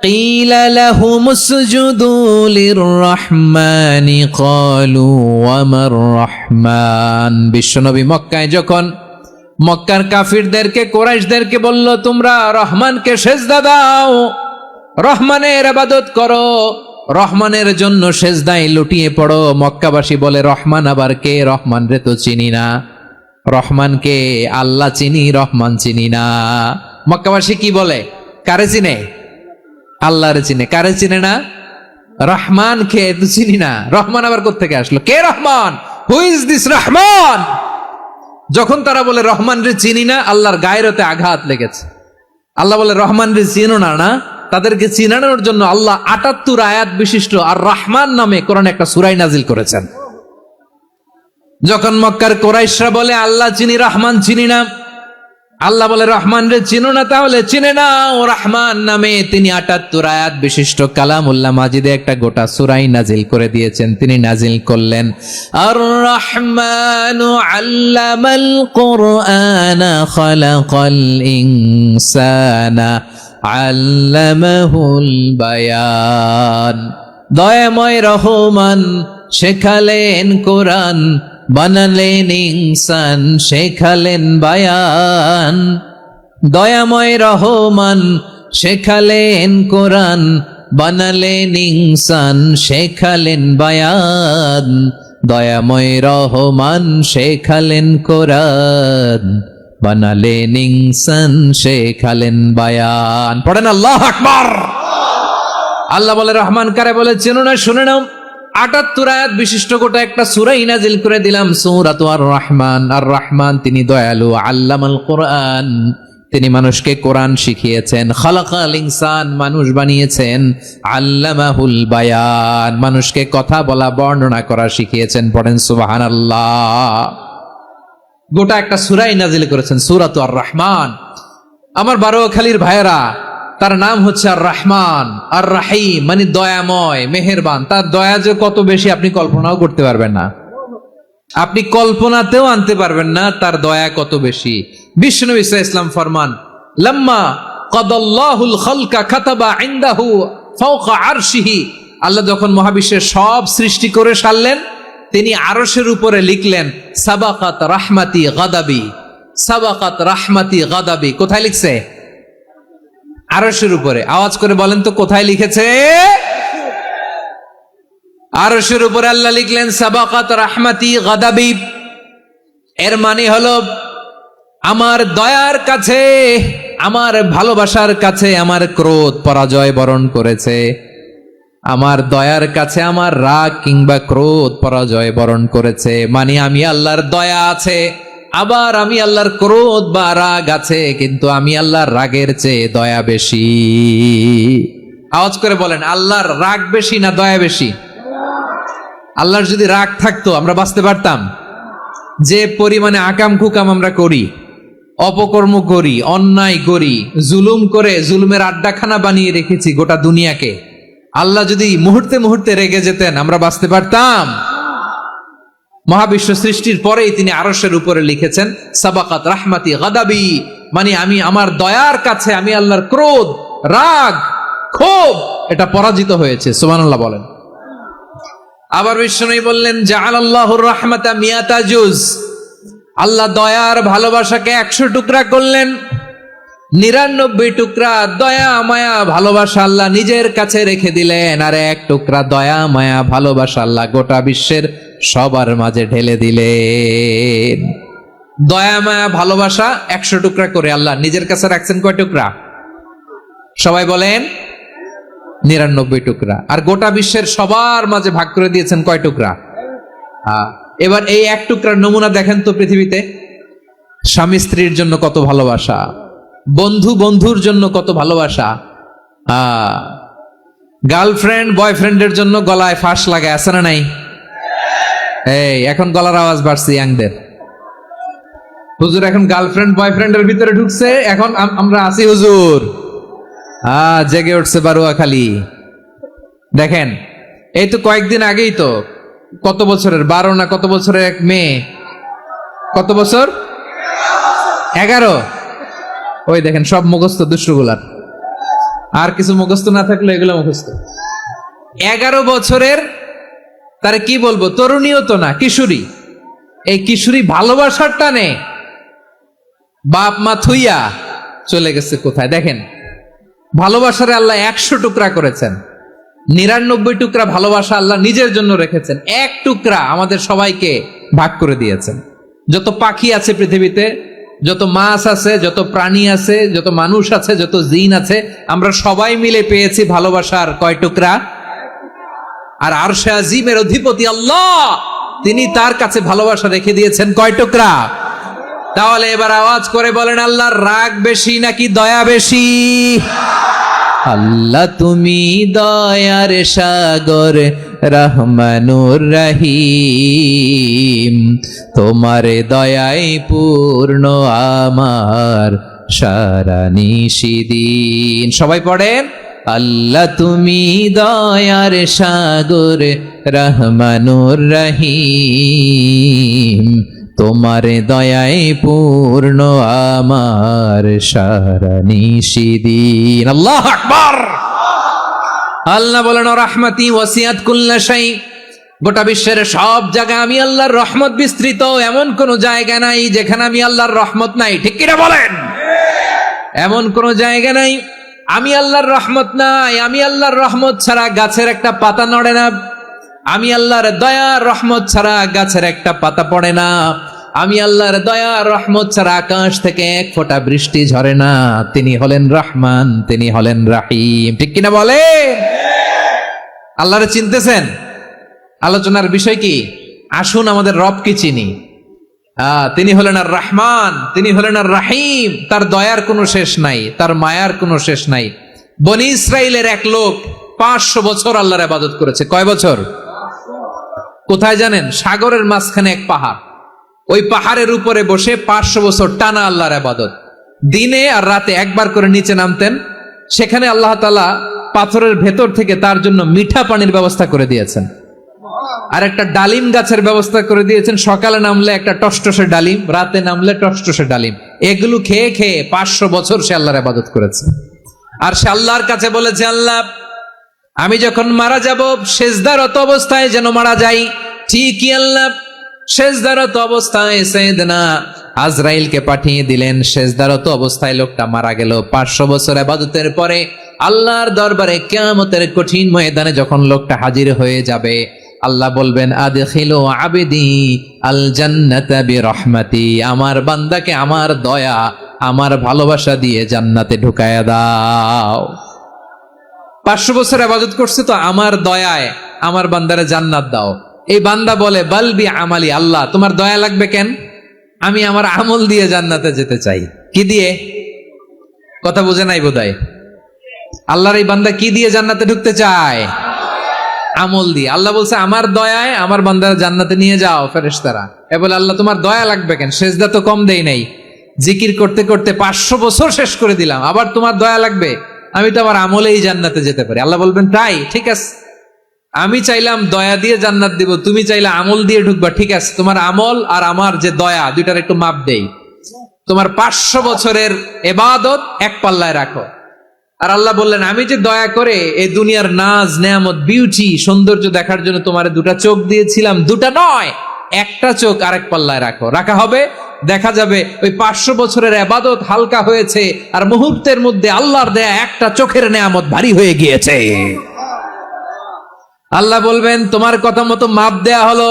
কিলা লাহুমুসজুদু লিররহমানি ক্বালু ওয়ামার রহমান। বিশ্বনবী মক্কায় যখন মক্কার কাফিরদেরকে, কুরাইশদেরকে বলল তোমরা রহমানকে সেজদা দাও, রহমানের ইবাদত করো, রহমানের জন্য সেজদায় লুটিয়ে পড়ো, মক্কাবাসী বলে রহমান আবার কে? রহমান রে তো চিনি না। রহমানকে আল্লাহ চিনি, রহমান চিনি না। মক্কাবাসী কি বলে? কারে চিনে? আল্লাহরে চিনে। কারে চিনে না? রহমান কে তো চিনি না। রহমান আবার কোত্থেকে আসলো? কে Rahman? Who is this Rahman? যখন তারা বলে রহমান রে চিনি না, আল্লাহর গায়রতে আঘাত লেগেছে। আল্লাহ বলে রহমান রে চিনো না, না? তাদেরকে চিনানোর জন্য আল্লাহ ৭৮ আয়াত বিশিষ্ট আর রহমান নামে কোরআনে একটা সূরা নাজিল করেছেন। যখন মক্কার কুরাইশরা বলে আল্লাহ চিনি, রহমান চিনি না, আল্লাহ বলে রহমান রে চিনো না, তাহলে চিনে না ও রহমান নামে তিনি ৭৮ আয়াত বিশিষ্ট কালামুল্লাহ মাজিদে একটা গোটা সূরা নাজিল করে দিয়েছেন। তিনি নাজিল করলেন আর রহমানু আল্লামাল কুরআনা খালাকাল ইনসানা আল্লামাহুল বায়ান। দয়াময় রহমান শেখালেন কোরআন, বানালেন ইনসান, শেখালেন বায়ান। দয়াময় রহমান শেখালেন কোরআন, বানালেন ইনসান, শেখালেন বায়ান। দয়াময় রহমান শেখালেন কোরআন, বানালেন ইনসান, শেখালেন বায়ান। পড়েন আল্লাহু আকবার। আল্লাহ বলে রহমান কারে বলে চেনো না? শুনে নাও, ৭৮ আয়াত বিশিষ্ট গোটা একটা সূরা নাজিল করে দিলাম, সূরাতু আর রহমান। আর রহমান তিনি দয়ালু, আল্লামাল কোরআন, তিনি মানুষকে কোরআন শিখিয়েছেন, খালাকাল ইনসান, মানুষ বানিয়েছেন, আল্লামাহুল বায়ান, মানুষকে কথা বলা, বর্ণনা করা শিখিয়েছেন। পড়েন সুবহানাল্লাহ। গোটা একটা সূরাই নাজিল করেছেন, সূরাত আর রহমান। আমার বারোয়াখালীর ভাইয়েরা, তার নাম হচ্ছে আর রহমান আর রাহিম, মানে দয়াময়, মেহেরবান। তার দয়া যে কত বেশি আপনি কল্পনাও করতে পারবেন না, আপনি কল্পনাতেও আনতে পারবেন না তার দয়া কত বেশি। বিশ্বনবী সাল্লাল্লাহু আলাইহি ওয়াসাল্লাম ফরমান, লাম্মা কাদাল্লাহুল খালকা কাতাবা ইনদাহু ফাওকা আরশিহি, আল্লাহ যখন মহাবিশ্বের সব সৃষ্টি করে সারলেন, তিনি আরশের উপরে লিখলেন সাবাকাত রাহমাতি গাদাবি, সাবাকাত রাহমাতি গাদাবি। কোথায় লিখছে? আরশের উপরে। আওয়াজ করে বলেন তো কোথায় লিখেছে? আরশের উপরে আল্লাহ লিখলেন সাবাকাত রাহমাতি গাদাবি। এর মানে হলো আমার দয়ার কাছে, আমার ভালোবাসার কাছে আমার ক্রোধ পরাজয় বরণ করেছে, আমার দয়ার কাছে আমার রাগ কিংবা ক্রোধ পরাজয় বরণ করেছে। মানে আমি আল্লাহর দয়া আছে, আবার আমি আল্লাহর ক্রোধ বা রাগ আছে, কিন্তু আমি আল্লাহর রাগের চেয়ে দয়া বেশি। আওয়াজ করে বলেন, আল্লাহর রাগ বেশি না দয়া বেশি? আল্লাহর যদি রাগ থাকতো আমরা বাঁচতে পারতাম? যে পরিমাণে আকাম কুকাম আমরা করি, অপকর্ম করি, অন্যায় করি, জুলুম করে জুলুমের আড্ডাখানা বানিয়ে রেখেছি গোটা দুনিয়াকে, আল্লাহ যদি মুহূর্তে মুহূর্তে রেগে যেতেন আমরা বাঁচতে পারতাম? মহাবিশ্ব সৃষ্টির পরেই তিনি আরশের উপরে লিখেছেন সাবাকাত রাহমাতি গাদাবি, মানে আমি আমার দয়ার কাছে আমি আল্লাহর ক্রোধ, রাগ, ক্ষোভ এটা পরাজিত হয়েছে। সুবহানাল্লাহ বলেন। আবার বিষ্ণু বললেন জাআলাল্লাহুর রাহমাতা মিয়াতা জুজ, আল্লাহ দয়ার ভালোবাসাকে 100 টুকরা করলেন। 99 টুকরা দয়া মায়া ভালোবাসা আল্লাহ নিজের কাছে রেখে দিলেন, আর 1 টুকরা দয়া মায়া ভালোবাসা আল্লাহ গোটা বিশ্বের সবার মাঝে ঢেলে দিলেন। দয়া মায়া ভালোবাসা 100 টুকরা করে আল্লাহ নিজের কাছে রাখছেন কয় টুকরা? সবাই বলেন 99 টুকরা। আর গোটা বিশ্বের সবার মাঝে ভাগ করে দিয়েছেন কয় টুকরা? এবার এই 1 টুকরার নমুনা দেখেন তো পৃথিবীতে। স্বামী স্ত্রীর জন্য কত ভালোবাসা, বন্ধু বন্ধুর জন্য কত ভালোবাসা, গার্লফ্রেন্ড বয়ফ্রেন্ডের জন্য গলায় ফাঁস লাগে, আছে না নাই? এই এখন গলার আওয়াজ বাড়ছে ইয়াংদের। হুজুর এখন গার্লফ্রেন্ড বয়ফ্রেন্ডের ভিতরে ঢুকছে, এখন আমরা আছি হুজুর। জেগে উঠছে বারোয়াখালী। দেখেন এই তো কয়েকদিন আগেই তো, কত বছরের 12 না কত বছরের এক মেয়ে, কত বছর? 11। ওই দেখেন সব মুখস্থ দুষ্টগুলার, আর কিছু মুখস্থ না থাকলে এগুলো মুখস্থ। 11 বছরের, তারে কি বলবো, তরুণীও তো না, কিশোরী। এই কিশোরী ভালোবাসার টানে বাপ মা থুইয়া চলে গেছে কোথায়? দেখেন ভালোবাসারে আল্লাহ 100 টুকরা করেছেন, 99 টুকরা ভালোবাসা আল্লাহ নিজের জন্য রেখেছেন, 1 টুকরা আমাদের সবাইকে ভাগ করে দিয়েছেন। যত পাখি আছে পৃথিবীতে, যত মাছ আছে, যত প্রাণী আছে, যত মানুষ আছে, যত জিন আছে, আমরা সবাই মিলে পেয়েছি ভালোবাসার কয় টুকরা? আর আরশে আজিমের অধিপতি আল্লাহ, তিনি তার কাছে ভালোবাসা রেখে দিয়েছেন কয় টুকরা? তাহলে এবার আওয়াজ করে বলেন, আল্লাহর রাগ বেশি নাকি দয়া বেশি? আল্লাহ তুমি দয়ার সাগর রহমানুর রহিম, তোমার দয়ায় পূর্ণ আমার সারা নিশিদিন। সবাই পড়েন, আল্লাহ তুমি দয়ার সাগর রহমানুর রহিম, তোমার দয়ায় পূর্ণ আমার সারা নিশিদিন। আল্লাহু আকবার। আল্লাহ বলেন রাহমাতি ওয়াসিআত কুল্লা শাই, গোটা বিশ্বের সব জায়গায় আমি আল্লাহর রহমত বিস্তৃত, এমন কোন জায়গা নাই যেখানে আমি আল্লাহর রহমত নাই। ঠিক কিনা বলেন? এমন কোন জায়গা নাই আমি আল্লাহর রহমত নাই। আমি আল্লাহর রহমত ছাড়া গাছের একটা পাতা নড়ে না, আমি আল্লাহর দয়ার রহমত ছাড়া গাছের একটা পাতা পড়ে না, আমি আল্লাহর দয়ার রহমত ছাড়া আকাশ থেকে 1 ফোঁটা বৃষ্টি ঝরে না। তিনি হলেন রহমান, তিনি হলেন রাহিম। ঠিক কিনা বলে? আল্লাহরে চিনতেছেন? আলোচনার বিষয় কি? আসুন আমাদের রবকে চিনি। তিনি হলেন আর রহমান, তিনি হলেন আর রাহিম। তার দয়ার কোনো শেষ নাই, তার মায়ার কোনো শেষ নাই। বনি ইসরাইলের এক লোক 500 বছর আল্লাহর ইবাদত করেছে। কয় বছর? কোথায় জানেন? সাগরের মাঝখানে এক পাহাড়, ওই পাহাড়ের উপরে বসে 500 বছর টানা আল্লাহর ইবাদত, দিনে আর রাতে একবার করে নিচে নামতেন। সেখানে আল্লাহ তাআলা পাথরের ভেতর থেকে তার জন্য মিঠা পানির ব্যবস্থা করে দিয়েছেন, আর একটা ডালিম গাছের ব্যবস্থা করে দিয়েছেন। সকালে নামলে একটা টসটসে ডালিম, রাতে নামলে টসটসে ডালিম। এগুলো খেয়ে খেয়ে 500 বছর সে আল্লাহর ইবাদত করেছে। আর সে আল্লাহর কাছে বলেছে, আল্লাহ আমি যখন মারা যাব সেজদারত অবস্থায় যেন মারা যাই। ঠিকই আল্লাহ সেজদারত অবস্থায় সাইয়েদনা আজরাইলকে পাঠিয়ে দিলেন। সেজদারত অবস্থায় লোকটা মারা গেল। 500 বছর ইবাদতের পরে আল্লাহর দরবারে কিয়ামতের কঠিন ময়দানে যখন লোকটা হাজির হয়ে যাবে, আল্লাহ বলবেন, আদখিলু আবদি আল জান্নাতা বিরহমাতি, আমার বান্দাকে আমার দয়া আমার ভালোবাসা দিয়ে জান্নাতে ঢুকায়া দাও। 500 বছর ইবাদত করছে তো আমার দয়ায় আমার বান্দারে জান্নাত দাও। এই বান্দা বলে, বালবি আমালি, আল্লাহ তোমার দয়া লাগবে কেন? আমি আমার আমল দিয়ে জান্নাতে যেতে চাই। কি দিয়ে? কথা বোঝে নাই বোধহয়। আল্লাহর এই বান্দা কি দিয়ে জান্নাতে ঢুকতে চায়? আমল দিয়ে। আল্লাহ বলছে, আমার দয়ায় আমার বান্দারা জান্নাতে নিয়ে যাও। ফেরেশতারা এ বলে, আল্লাহ তোমার দয়া লাগবে কেন? সেজদা তো কম দেই নাই, জিকির করতে করতে 500 বছর শেষ করে দিলাম, আবার তোমার দয়া লাগবে? আমি তো আমার আমলেই জান্নাতে যেতে পারি। আল্লাহ বলবেন, তাই ঠিক আছে, আমি চাইলাম দয়া দিয়ে জান্নাত দিব, তুমি চাইলে আমল দিয়ে ঢুকবা, ঠিক আছে, তোমার আমল আর আমার যে দয়া দুইটার একটু মাপ দেই। তোমার 500 বছরের ইবাদত এক পাল্লায় রাখো। আর আল্লাহ বললেন, আমি যে দয়া করে এই দুনিয়ার নাজ নেয়ামত বিউটি সৌন্দর্য দেখার জন্য তোমার দুটা চোখ দিয়েছিলাম, দুটা নয় একটা চোখ আরেক পাল্লায় রাখো। রাখা হবে, দেখা যাবে ওই 500 বছরের ইবাদত হালকা হয়েছে আর মুহূর্তের মধ্যে আল্লাহর দেয়া একটা চোখের নেয়ামত ভারী হয়ে গিয়েছে। আল্লাহ বলবেন, তোমার কথা মতো মাপ দেয়া হলো,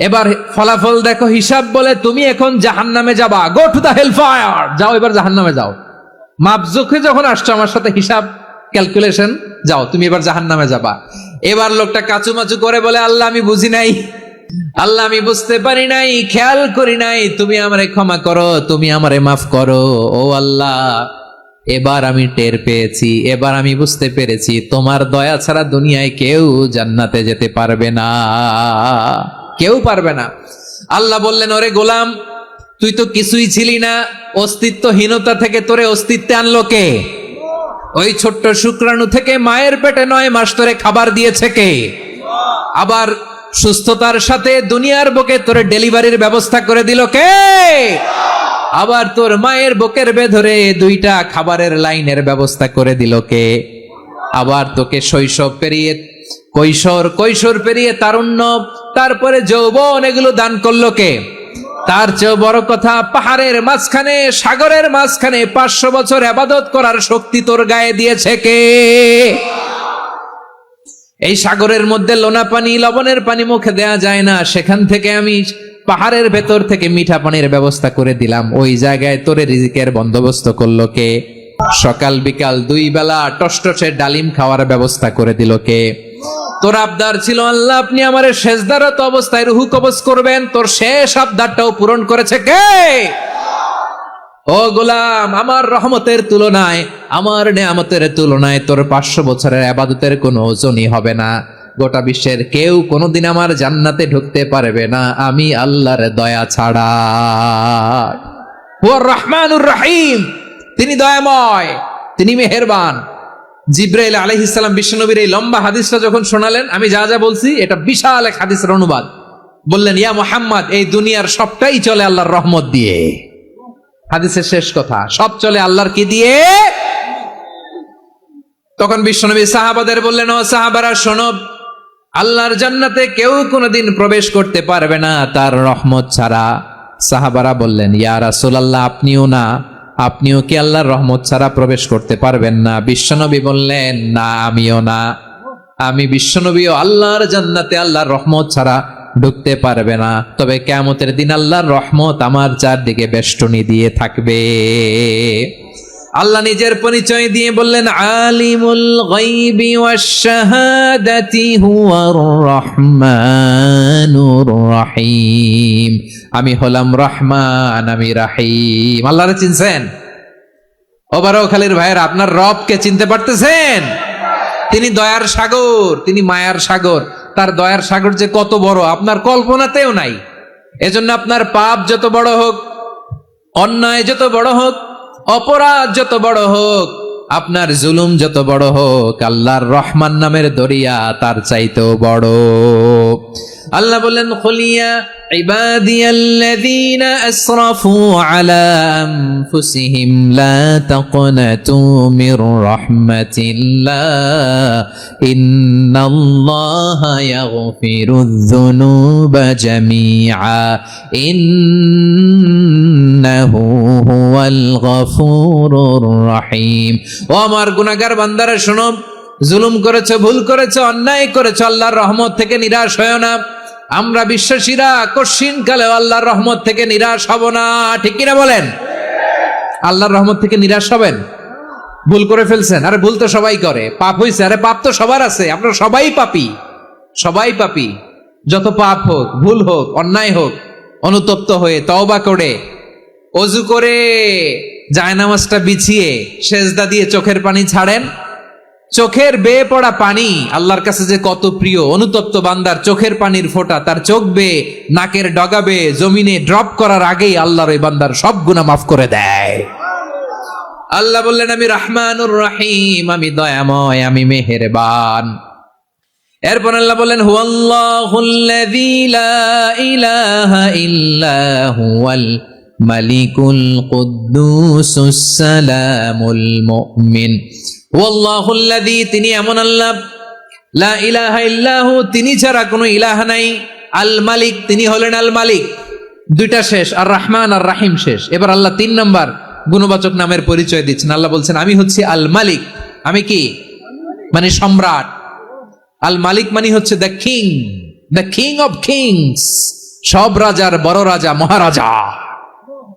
এবার ফলাফল দেখো। হিসাব বলে, তুমি এখন জাহান্নামে যাবা, go to the hell fire, যাও এবার জাহান্নামে যাও। মাপ জোখে যখন আসছো আমার সাথে হিসাব ক্যালকুলেশন, যাও তুমি এবার জাহান্নামে যাবা। এবার লোকটা কাচুমাচু করে বলে, আল্লাহ আমি বুঝি নাই, আল্লাহ আমি বুঝতে পারি নাই, খেয়াল করি নাই, তুমি আমারে ক্ষমা করো, তুমি আমারে মাফ করো। ও আল্লাহ, এবার আমি টের পেয়েছি, এবার আমি বুঝতে পেরেছি, তোমার দয়া ছাড়া দুনিয়ায় কেউ জান্নাতে যেতে পারবে না, কেউ পারবে না। আল্লাহ বললেন, ওরে গোলাম, তুই তো কিছুই ছিলি না, অস্তিত্বহীনতা থেকে তোরে অস্তিত্বে আনলো কে? ওই ছোট্ট শুক্রাণু থেকে মায়ের পেটে 9 মাস তোরে খাবার দিয়েছে কে? আবার সুস্থতার সাথে দুনিয়ার বুকে তোরে ডেলিভারির ব্যবস্থা করে দিল কে? আবার তোর মায়ের বুকের ভেতরে 2টা খাবারের লাইনের ব্যবস্থা করে দিল কে? আবার তোকে শৈশব পেরিয়ে কৈশোর পেরিয়ে তারুণ্য, তারপরে যৌবন, এগুলো দান করলো কে? তার চেয়ে বড় কথা, পাহাড়ের মাঝখানে সাগরের মাঝখানে 500 বছর ইবাদত করার শক্তি তোর গায়ে দিয়েছে কে? এই সাগরের মধ্যে লোনা পানি, লবণের পানি মুখে দেয়া যায় না, সেখান থেকে আমি পাহাড়ের ভেতর থেকে মিঠা পানির ব্যবস্থা করে দিলাম। ওই জায়গায় তোরে রিজিকের বন্দোবস্ত করলো কে? সকাল বিকাল 2 বেলা টসটসে ডালিম খাওয়ার ব্যবস্থা করে দিল কে? তোর আবদার ছিল, আল্লাহ আপনি আমার সেজদারত অবস্থায় রুহু কবজ করবেন, তোর শেষ আবদারটাও পূরণ করেছে কে? ও গোলাম, আমার রহমতের তুলনায়, আমার নেয়ামতের তুলনায় তোর 500 বছরের ইবাদতের কোনো ওজনই হবে না। গোটা বিশ্বের কেউ কোনোদিন আমার জান্নাতে ঢুকতে পারবে না আমি আল্লাহর দয়া ছাড়া। হুয়ার রহমানুর রহিম, তিনি দয়াময়, তিনি মেহেরবান। জিব্রাইল আলাইহিস সালাম বিশ্বনবীর এই লম্বা হাদিসটা যখন শোনালেন, আমি যা যা বলছি এটা বিশাল এক হাদিসের অনুবাদ। বললেন, ইয়া মুহাম্মদ, এই দুনিয়ার সবটাই চলে আল্লাহর রহমত দিয়ে। হাদিসের শেষ কথা, সব চলে আল্লাহর কি দিয়ে? তখন বিশ্বনবী সাহাবাদের বললেন, ও সাহাবারা শোনো, আল্লাহর জান্নাতে কেউ কোনোদিন প্রবেশ করতে পারবে না তার রহমত ছাড়া। সাহাবারা বললেন, ইয়া রাসূলুল্লাহ, আপনিও না, আপনিও কি আল্লাহর রহমত ছাড়া প্রবেশ করতে পারবেন না? বিশ্বনবী বললেন, না আমিও না, আমি বিশ্বনবীও আল্লাহর জান্নাতে আল্লাহর রহমত ছাড়া ঢুকতে পারবে না। তবে কিয়ামতের দিন আল্লাহর রহমত আমার চারদিকে বেষ্টনী দিয়ে থাকবে। আল্লাহ নিজের পরিচয় দিয়ে বললেন, আলিমুল গায়বি ওয়াশ শাহাদাতি হুয়ার রহমানুর রহিম, আমি হলাম রহমান, আমি রাহিম। আল্লাহরে চিনছেন? ওবারও খালির ভাইয়ের, আপনার রবকে চিনতে পারতেছেন? তিনি দয়ার সাগর, তিনি মায়ার সাগর। তার দয়ার সাগর যে কত বড় আপনার কল্পনাতেও নাই। এজন্য আপনার পাপ যত বড় হোক, অন্যায় যত বড় হোক, অপরাধ যত বড় হোক, আপনার জুলুম যত বড় হোক, আল্লাহর রহমান নামের দরিয়া তার চাইতেও বড়। আল্লাহ বললেন, খুলিয়া ইবাদিয়াল্লাযীনা আসরাফু আলা আনফুসিহিম লা তাকনাতু মির রাহমাতিল্লাহ ইন্নাল্লাহা ইয়াগফিরুয যুনুবা জামিআ ইন্নাহু হুয়াল গফুরুর রহিম। ও আমার গুনাহগার বান্দারা শোনো, জুলুম করেছো, ভুল করেছো, অন্যায় করেছো, আল্লাহর রহমত থেকে নিরাশ হয়ো না। আমরা বিশ্বাসীরা কঠিন কালে আল্লাহর রহমত থেকে নিরাশ হব না, ঠিক কিনা বলেন? আল্লাহর রহমত থেকে নিরাশ হবেন? ভুল করে ফেলছেন, আরে ভুল তো সবাই করে। পাপ হয়েছে, আরে পাপ তো সবার আছে, আমরা সবাই পাপী, সবাই পাপী। যত পাপ হোক, ভুল হোক, অন্যায় হোক, অনুতপ্ত হয়ে তওবা করে, ওযু করে, জায়নামাজটা বিছিয়ে সেজদা দিয়ে চোখের পানি ছাড়েন। চোখের বেয়ে পড়া পানি আল্লাহর কাছে যে কত প্রিয়। অনুতপ্ত বান্দার চোখের পানির ফোঁটা তার চোখ বেয়ে, নাকের ডগা বেয়ে জমিনে ড্রপ করার আগেই আল্লাহর ওই বান্দার সব গুনাহ মাফ করে দেয়। আল্লাহ বললেন, আমি রহমানুর রহিম, আমি দয়াময়, আমি মেহেরবান। এরপর আল্লাহ বললেন, হুয়াল্লাহুল্লাযী লা ইলাহা ইল্লা হুয়াল মালিকুল কুদ্দুসুস সালামুল মুমিন। ওয়াল্লাহুল্লাযী, তিনি এমন আল্লাহ, লা ইলাহা ইল্লাহু, তিনি ছাড়া কোনো ইলাহ নাই, আল মালিক, তিনি হলেন আল মালিক। দুইটা শেষ, আর রহমান আর রাহিম শেষ। এবার আল্লাহ 3 নম্বর গুণবাচক নামের পরিচয় দিচ্ছেন। আল্লাহ বলছেন, আমি হচ্ছি আল মালিক। আমি কি? মানে সম্রাট। আল মালিক মানে হচ্ছে the king, the king of kings, সব রাজার বড় রাজা, মহারাজা।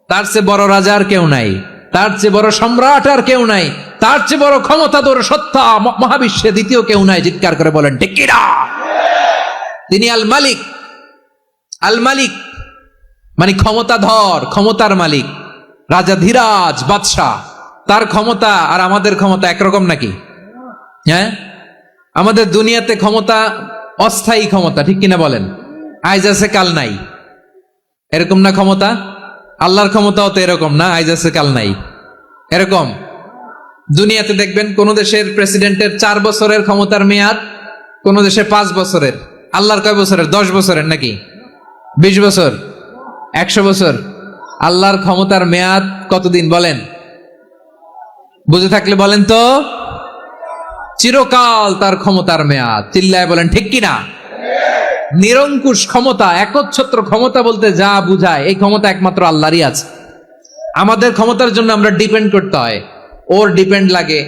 তার চেয়ে বড় রাজা আর কেউ নাই, তার চেয়ে বড় সম্রাট আর কেউ নাই, তার চেয়ে বড় ক্ষমতাধর সত্তা মহাবিশ্বে দ্বিতীয় কেউ নাই। চিৎকার করে বলেন ঠিক কিনা? তিনি আল মালিক। আল মালিক মানে ক্ষমতাধর, ক্ষমতার মালিক, রাজা ধীরাজ বাদশাহ। তার ক্ষমতা আর আমাদের ক্ষমতা একরকম নাকি? হ্যাঁ, আমাদের দুনিয়াতে ক্ষমতা অস্থায়ী ক্ষমতা, ঠিক কিনা বলেন? আইজ আছে কাল নাই, এরকম না ক্ষমতা? আল্লাহর ক্ষমতাও তো এরকম না, আইজ আছে কাল নাই এরকম। দুনিয়াতে দেখবেন কোন দেশের প্রেসিডেন্টের 4 বছরের ক্ষমতার মেয়াদ, কোন দেশে 5 বছরের। আল্লাহর কয় বছরের? 10 বছরের নাকি 20 বছর, 100 বছর। আল্লাহর ক্ষমতার মেয়াদ কতদিন বলেন? বুঝে থাকলে বলেন তো। চিরকাল তার ক্ষমতার মেয়াদ। চিল্লায় বলেন ঠিক কিনা? নিরঙ্কুশ ক্ষমতা, একচ্ছত্র ক্ষমতা বলতে যা বুঝায়, এই ক্ষমতা একমাত্র আল্লাহরই আছে। আমাদের ক্ষমতার জন্য আমরা ডিপেন্ড করতে হয়, ওর ডিপেন্ড লাগে,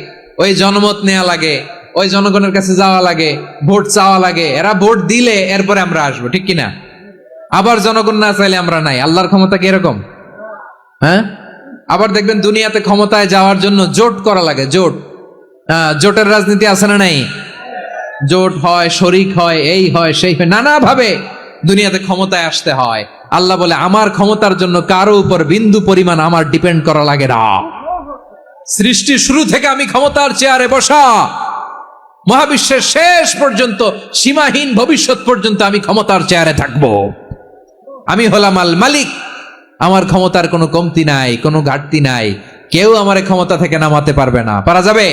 ওই জনমত নেওয়া লাগে, ওই জনগণের কাছে যাওয়া লাগে, ভোট চাওয়া লাগে, এরা ভোট দিলে এরপরে আমরা আসবো, ঠিক কিনা? আবার জনগণ না চাইলে আমরা নাই। আল্লাহর ক্ষমতা কি এরকম? হ্যাঁ, আবার দেখবেন দুনিয়াতে ক্ষমতায় যাওয়ার জন্য জোট করা লাগে, জোট। জোটের রাজনীতি আছে না নাই? জোট হয়, শরিক হয়, এই হয়, সেই হয়, নানা ভাবে দুনিয়াতে ক্ষমতায় আসতে হয়। আল্লাহ বলে, আমার ক্ষমতার জন্য কারো উপর বিন্দু পরিমাণ আমার ডিপেন্ড করা লাগে না। সৃষ্টির শুরু থেকে আমি ক্ষমতার চেয়ারে বসা, মহাবিশ্বের শেষ পর্যন্ত, সীমাহীন ভবিষ্যৎ পর্যন্ত আমি ক্ষমতার চেয়ারে থাকবো। আমি হলাম আল মালিক। আমার ক্ষমতার কোনো কমতি নাই, কোনো ঘাটতি নাই। কেউ আমার ক্ষমতা থেকে নামাতে পারবে না। পারা যাবে?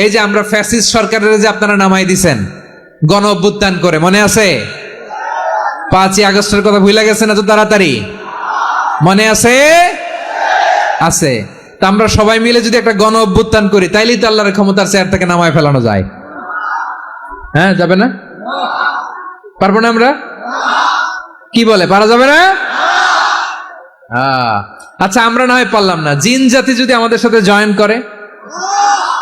এই যে আমরা ফ্যাসিস্ট সরকারের যে আপনারা নামাই দিছেন গণ অভ্যুত্থান করে, মনে আছে? 5ই আগস্টের কথা ভুলে গেছেন এত তাড়াতাড়ি? মনে আছে? আছে। তা আমরা সবাই মিলে যদি একটা গণ অভ্যুত্থান করি, তাইলেই তো আল্লাহর ক্ষমতার চেয়ার থেকে নামায় ফেলানো যায়। হ্যাঁ, যাবে না? পারবো না আমরা? কি বলে, পারা যাবে না? আচ্ছা, আমরা না হয় পারলাম না, জিন জাতি যদি আমাদের সাথে জয়েন করে,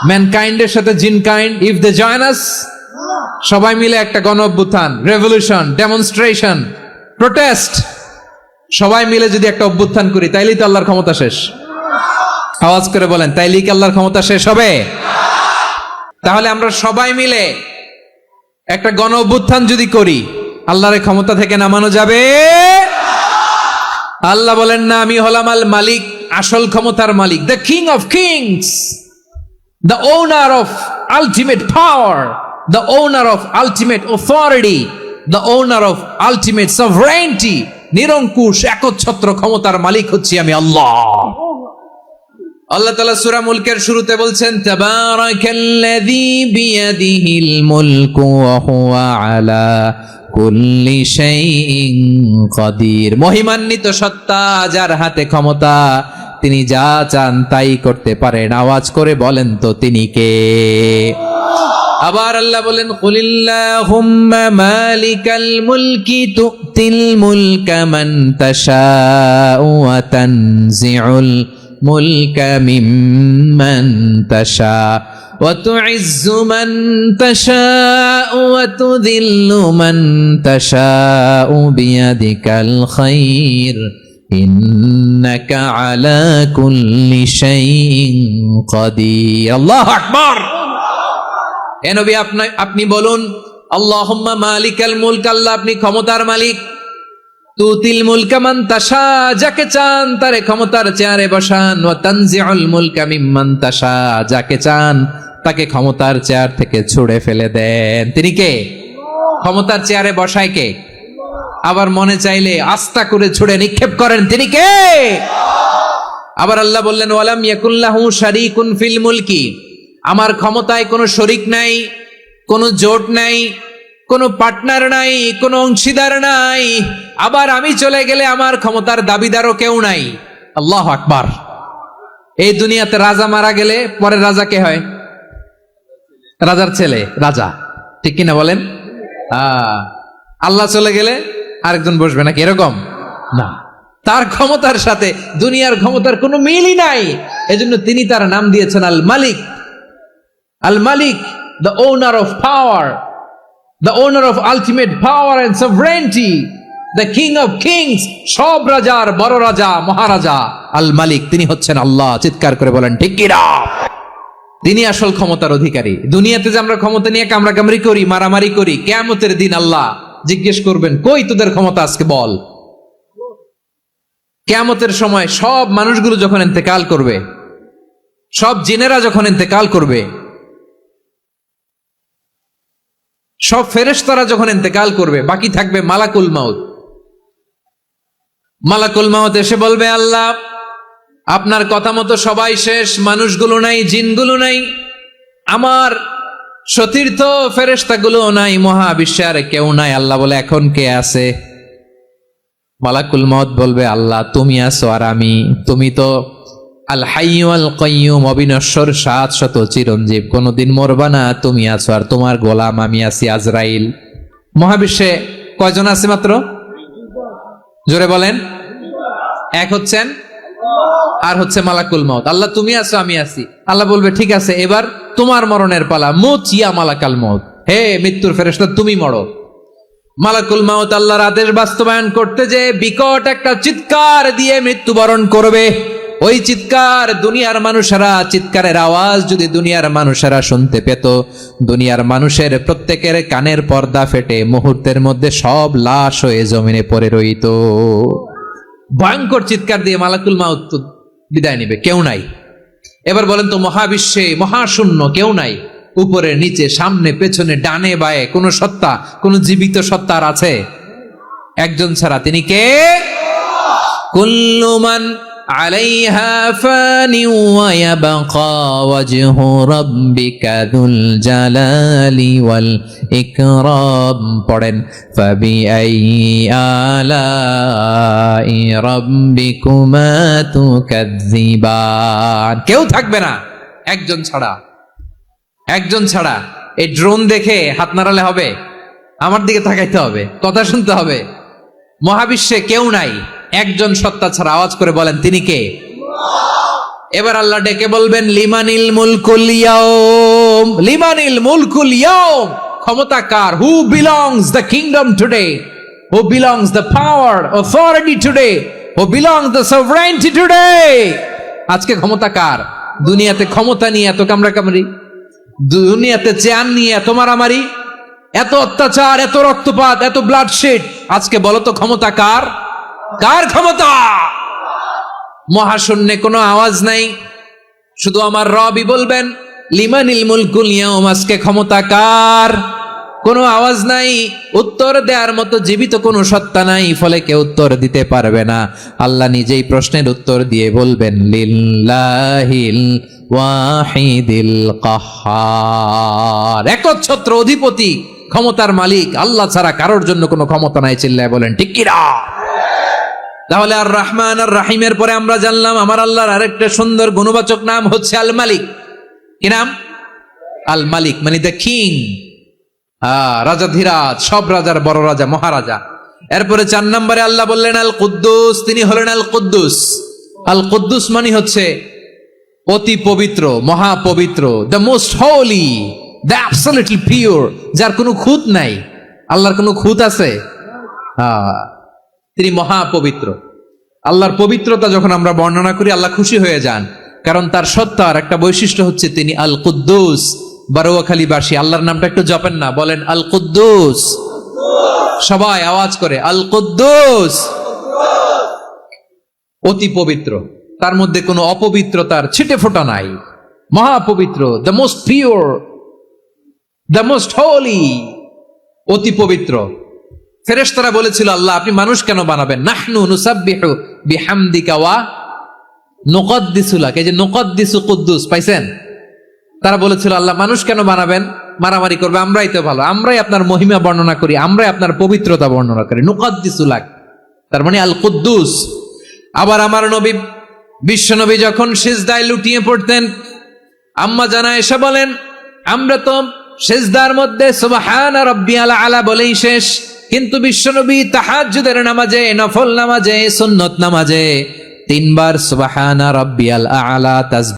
ম্যানকাইন্ডের সাথে জিনকাইন্ড, ইফ দে জয়েন আস, সবাই মিলে একটা গণ অভ্যুত্থান, রেভলিউশন, ডেমনস্ট্রেশন, প্রোটেস্ট, সবাই মিলে যদি একটা অভ্যুত্থান করি, তাইলেই তো আল্লাহর ক্ষমতা শেষ। আওয়াজ করে বলেন, তাইলেই কি আল্লাহর ক্ষমতা শেষ হবে? তাহলে আমরা সবাই মিলে একটা গণ অভ্যুত্থান যদি করি, আল্লাহর ক্ষমতা থেকে নামানো যাবে? আল্লাহ বলেন না, আমি হলাম আল মালিক, আসল ক্ষমতার মালিক, the king of kings, the owner of ultimate power, the owner of ultimate authority, the owner of ultimate sovereignty, নিরঙ্কুশ একচ্ছত্র ক্ষমতার মালিক হচ্ছি আমি আল্লাহ। আল্লাহ তাআলা সূরা মুলকের শুরুতে বলছেন তাবারাকাল্লাযী বিয়াদিহিল মুলকু ওয়া হুয়া আলা কুল্লি শাইইন কাদির। মহিমান্বিত সত্তা, যার হাতে ক্ষমতা, তিনি যা চান তাই করতে পারেন। আওয়াজ করে বলেন তো তিনি কে? আবার আল্লাহ বলেন কুলিল্লাহুম্মা মালিকাল মুলকি তুতিল মুলকা মান তাশাউ ওয়া তানজিউল মুলকা মিম্মান তাশা ওয়া তুইজ্জু মান তাশাউ ওয়া তুযিল্লু মান তাশাউ বিয়াদিকাল খায়র ইন্নাকা আলা কুল্লি শাইইন কাদির। আল্লাহু আকবার। এ নবী আপনি বলুন আল্লাহুম্মা মালিকাল মুলক, আল্লাহ আপনি ক্ষমতার মালিক। তুতিল মুলকা মান তাশা, যাকে চান তারে ক্ষমতার চেয়ারে বসান। ওয়া তানজিউল মুলকা মিম্মান তাশা, যাকে চান তাকে ক্ষমতার চেয়ার থেকে ছুড়ে ফেলে দেন। তিনি কে? ক্ষমতার চেয়ারে বসায় কে? আবার মনে চাইলে আস্থা করে ছুড়ে নিক্ষেপ করেন। তিনি কে? আবার আল্লাহ বললেন ওয়ালাম ইয়াকুল্লাহু শারীকুন ফিল মুলকি, আমার ক্ষমতায় কোনো শরিক নাই, কোনো জোট নাই, কোনো পার্টনার নাই, কোনো অংশীদার নাই। আবার আমি চলে গেলে আমার ক্ষমতার দাবিদারও কেউ নাই। আল্লাহু আকবার। এই দুনিয়াতে রাজা মারা গেলে পরে রাজা কে হয়? রাজার ছেলে রাজা, ঠিক কিনা বলেন? আল্লাহ চলে গেলে আরেকজন বসবে নাকি? এরকম না, তার ক্ষমতার সাথে দুনিয়ার ক্ষমতার কোনো মিলই নাই। এজন্য তিনি তার নাম দিয়েছেন আল মালিক। আল মালিক, the owner of power, the owner of ultimate power and sovereignty, the king of kings, সব রাজার বড় রাজা, মহারাজা আল মালিক, তিনি হচ্ছেন আল্লাহ। চিৎকার করে বলেন ঠিক কি না? তিনি আসল ক্ষমতার অধিকারী। দুনিয়াতে যে আমরা ক্ষমতা নিয়ে কামড়াকামড়ি করি, মারামারি করি, কিয়ামতের দিন আল্লাহ জিজ্ঞেস করবেন কই তোদের ক্ষমতা, আজকে বল। কিয়ামতের সময় সব মানুষগুলো যখন ইন্তেকাল করবে, সব জিনেরা যখন ইন্তেকাল করবে, সব ফেরেশতারা যখন ইন্তেকাল করবে, বাকি থাকবে মালাকুল মাউত। মালাকুল মাউত এসে বলবে আল্লাহ আপনার কথা মতো সবাই শেষ, মানুষগুলো নাই, জিনগুলো নাই, আমার সতীর্থ ফেরেশতাগুলো নাই, মহাবিশ্বে আর কেউ নাই। আল্লাহ বলে এখন কে আছে? মালাকুল মাউত বলবে আল্লাহ তুমি আছো আর আমি। তুমি তো আল হাইয়্যু আল কাইয়্যুম, অবিনশ্বর, শাশ্বত, চিরঞ্জীব, কোনদিন মরবা না, তুমি আছো আর তোমার গোলাম আমি আছি আজরাইল। মহাবিশ্বে কয়জন আছে মাত্র? জোরে বলেন। এক হচ্ছেন আর হচ্ছে মালাকুল মাউত। আল্লাহ তুমি আছো আমি আছি। আল্লাহ বলবে ঠিক আছে, এবার তোমার মরণের পালা, মুত ইয়া মালাকাল মাউত, হে মৃত্যুর ফেরেশতা তুমি মরো। মালাকুল মাউত আল্লাহর আদেশ বাস্তবায়ন করতে যে বিকট একটা চিৎকার দিয়ে মৃত্যুবরণ করবে। ওই চিৎকার দুনিয়ার মানুষেরা, চিৎকারের আওয়াজ যদি দুনিয়ার মানুষেরা শুনতে পেত, দুনিয়ার মানুষের প্রত্যেকের কানের পর্দা ফেটে মুহূর্তের মধ্যে সব লাশ হয়ে জমিনে পড়ে রইত। ভয়ঙ্কর চিৎকার দিয়ে মালাকুল মাউত বিদায় নিবে, কেউ নাই। এবার বলেন তো মহাবিশ্বে মহাশূন্য, কেউ নাই, উপরে নিচে সামনে পেছনে ডানে বায়ে কোন সত্তা, কোন জীবিত সত্তার আছে? একজন ছাড়া, তিনি কে? কুল্লু মান আলাইহা ফানি ওয়া ইয়াবকা ওয়াজহু রাব্বিকা যুল জালালি ওয়াল ইকরাম। পড়েন ফাবিআইয়ি আলাই রাব্বিকুমা তুকাজ্জিবান। কেউ থাকবে না একজন ছাড়া, একজন ছাড়া। এই ড্রোন দেখে হাত নাড়ালে হবে? আমার দিকে তাকাইতে হবে, কথা শুনতে হবে। মহাবিশ্বে কেউ নাই একজন সত্তা ছাড়া। আওয়াজ করে বলেন তিনি কে? এবার আল্লাহ ডেকে বলবেন লিমানিল মুলকুল ইয়াউম, লিমানিল মুলকুল ইয়াউম, ক্ষমতা কার? Who belongs the kingdom today, who belongs the power authority today, who belongs the sovereignty today. আজকে ক্ষমতা কার? দুনিয়াতে ক্ষমতা নিয়ে এত কামড়াকামড়ি, দুনিয়াতে চেয়ার নিয়ে এত মারামারি, এত অত্যাচার, এত রক্তপাত, এত ব্লাডশেড, আজকে বলো তো ক্ষমতা কার? কার ক্ষমতা? মহাশূন্যে কোনো আওয়াজ নাই, শুধু আমার রবই বলবেন লিমানিল মুলকুল ইয়াউম, আজকে ক্ষমতা কার? কোনো আওয়াজ নাই, উত্তর দেওয়ার মতো জীবিত কোনো সত্তা নাই, ফলে কেউ উত্তর দিতে পারবে না। আল্লাহ নিজেই প্রশ্নের উত্তর দিয়ে বলবেন লিল্লাহিল ওয়াহিদিল কাহ্হার, একচ্ছত্র অধিপতি, ক্ষমতার মালিক আল্লাহ ছাড়া কারোর জন্য কোনো ক্ষমতা নাই। চিল্লায় বলেন ঠিক কি না? তাহলে আর রহমান আর রাহিমের পরে আমরা জানলাম আমার আল্লাহর আরেকটা সুন্দর গুণবাচক নাম হচ্ছে আল মালিক। কি নাম? আল মালিক, মানে দ্য কিং, রাজাধিরাজ, সব রাজার বড় রাজা, মহারাজা। এরপরে 4 নম্বরে আল্লাহ বললেন আল কুদ্দুস, তিনি হলেন আল কুদ্দুস। আল কুদ্দুস মানে হচ্ছে অতি পবিত্র, মহাপবিত্র, the most holy, the absolutely pure, যার কোনো খুঁত নাই। আল্লাহর কোনো খুঁত আছে? তিনি মহাপবিত্র। আল্লাহর পবিত্রতা যখন আমরা বর্ণনা করি আল্লাহ খুশি হয়ে যান, কারণ তার সত্তার একটা বৈশিষ্ট্য হচ্ছে তিনি আল কুদ্দুস। বারোয়াখালীবাসী আল্লাহর নামটা একটু জপেন না, বলেন আল কুদ্দুস, সবাই আওয়াজ করে আল কুদ্দুস। অতি পবিত্র, তার মধ্যে কোনো অপবিত্রতার ছিটে ফোঁটা নাই, মহাপবিত্র, the most pure, the most holy, অতি পবিত্র। ফেরেশতারা বলেছিল আল্লাহ আপনি মানুষ কেন বানাবেন? নাহনু নুসাব্বিহু বিহামদিকা ওয়া নুকদ্দিসু লাক। এই যে নুকদ্দিসু কুদ্দুস পাইছেন? তারা বলেছিল আল্লাহ মানুষ কেন বানাবেন, মারামারি করবে, আমরাই তো ভালো, আমরাই আপনার মহিমা বর্ণনা করি, আমরাই আপনার পবিত্রতা বর্ণনা করি। নুকদ্দিসু লাক, তার মানে আল কুদ্দুস। আবার আমার নবী, বিশ্ব নবী যখন সিজদায় লুটিয়ে পড়তেন, আম্মা জানা এসে বলেন আমরা তো সিজদার মধ্যে সুবহানা রাব্বিয়াল আলা বলেই শেষ, কিন্তু বিশ্বনবী তাহাজ্জুদের নামাজে, নফল নামাজে, সুন্নত নামাজে 3 বার সুবহানা রাব্বিয়াল আলা তাসবিহ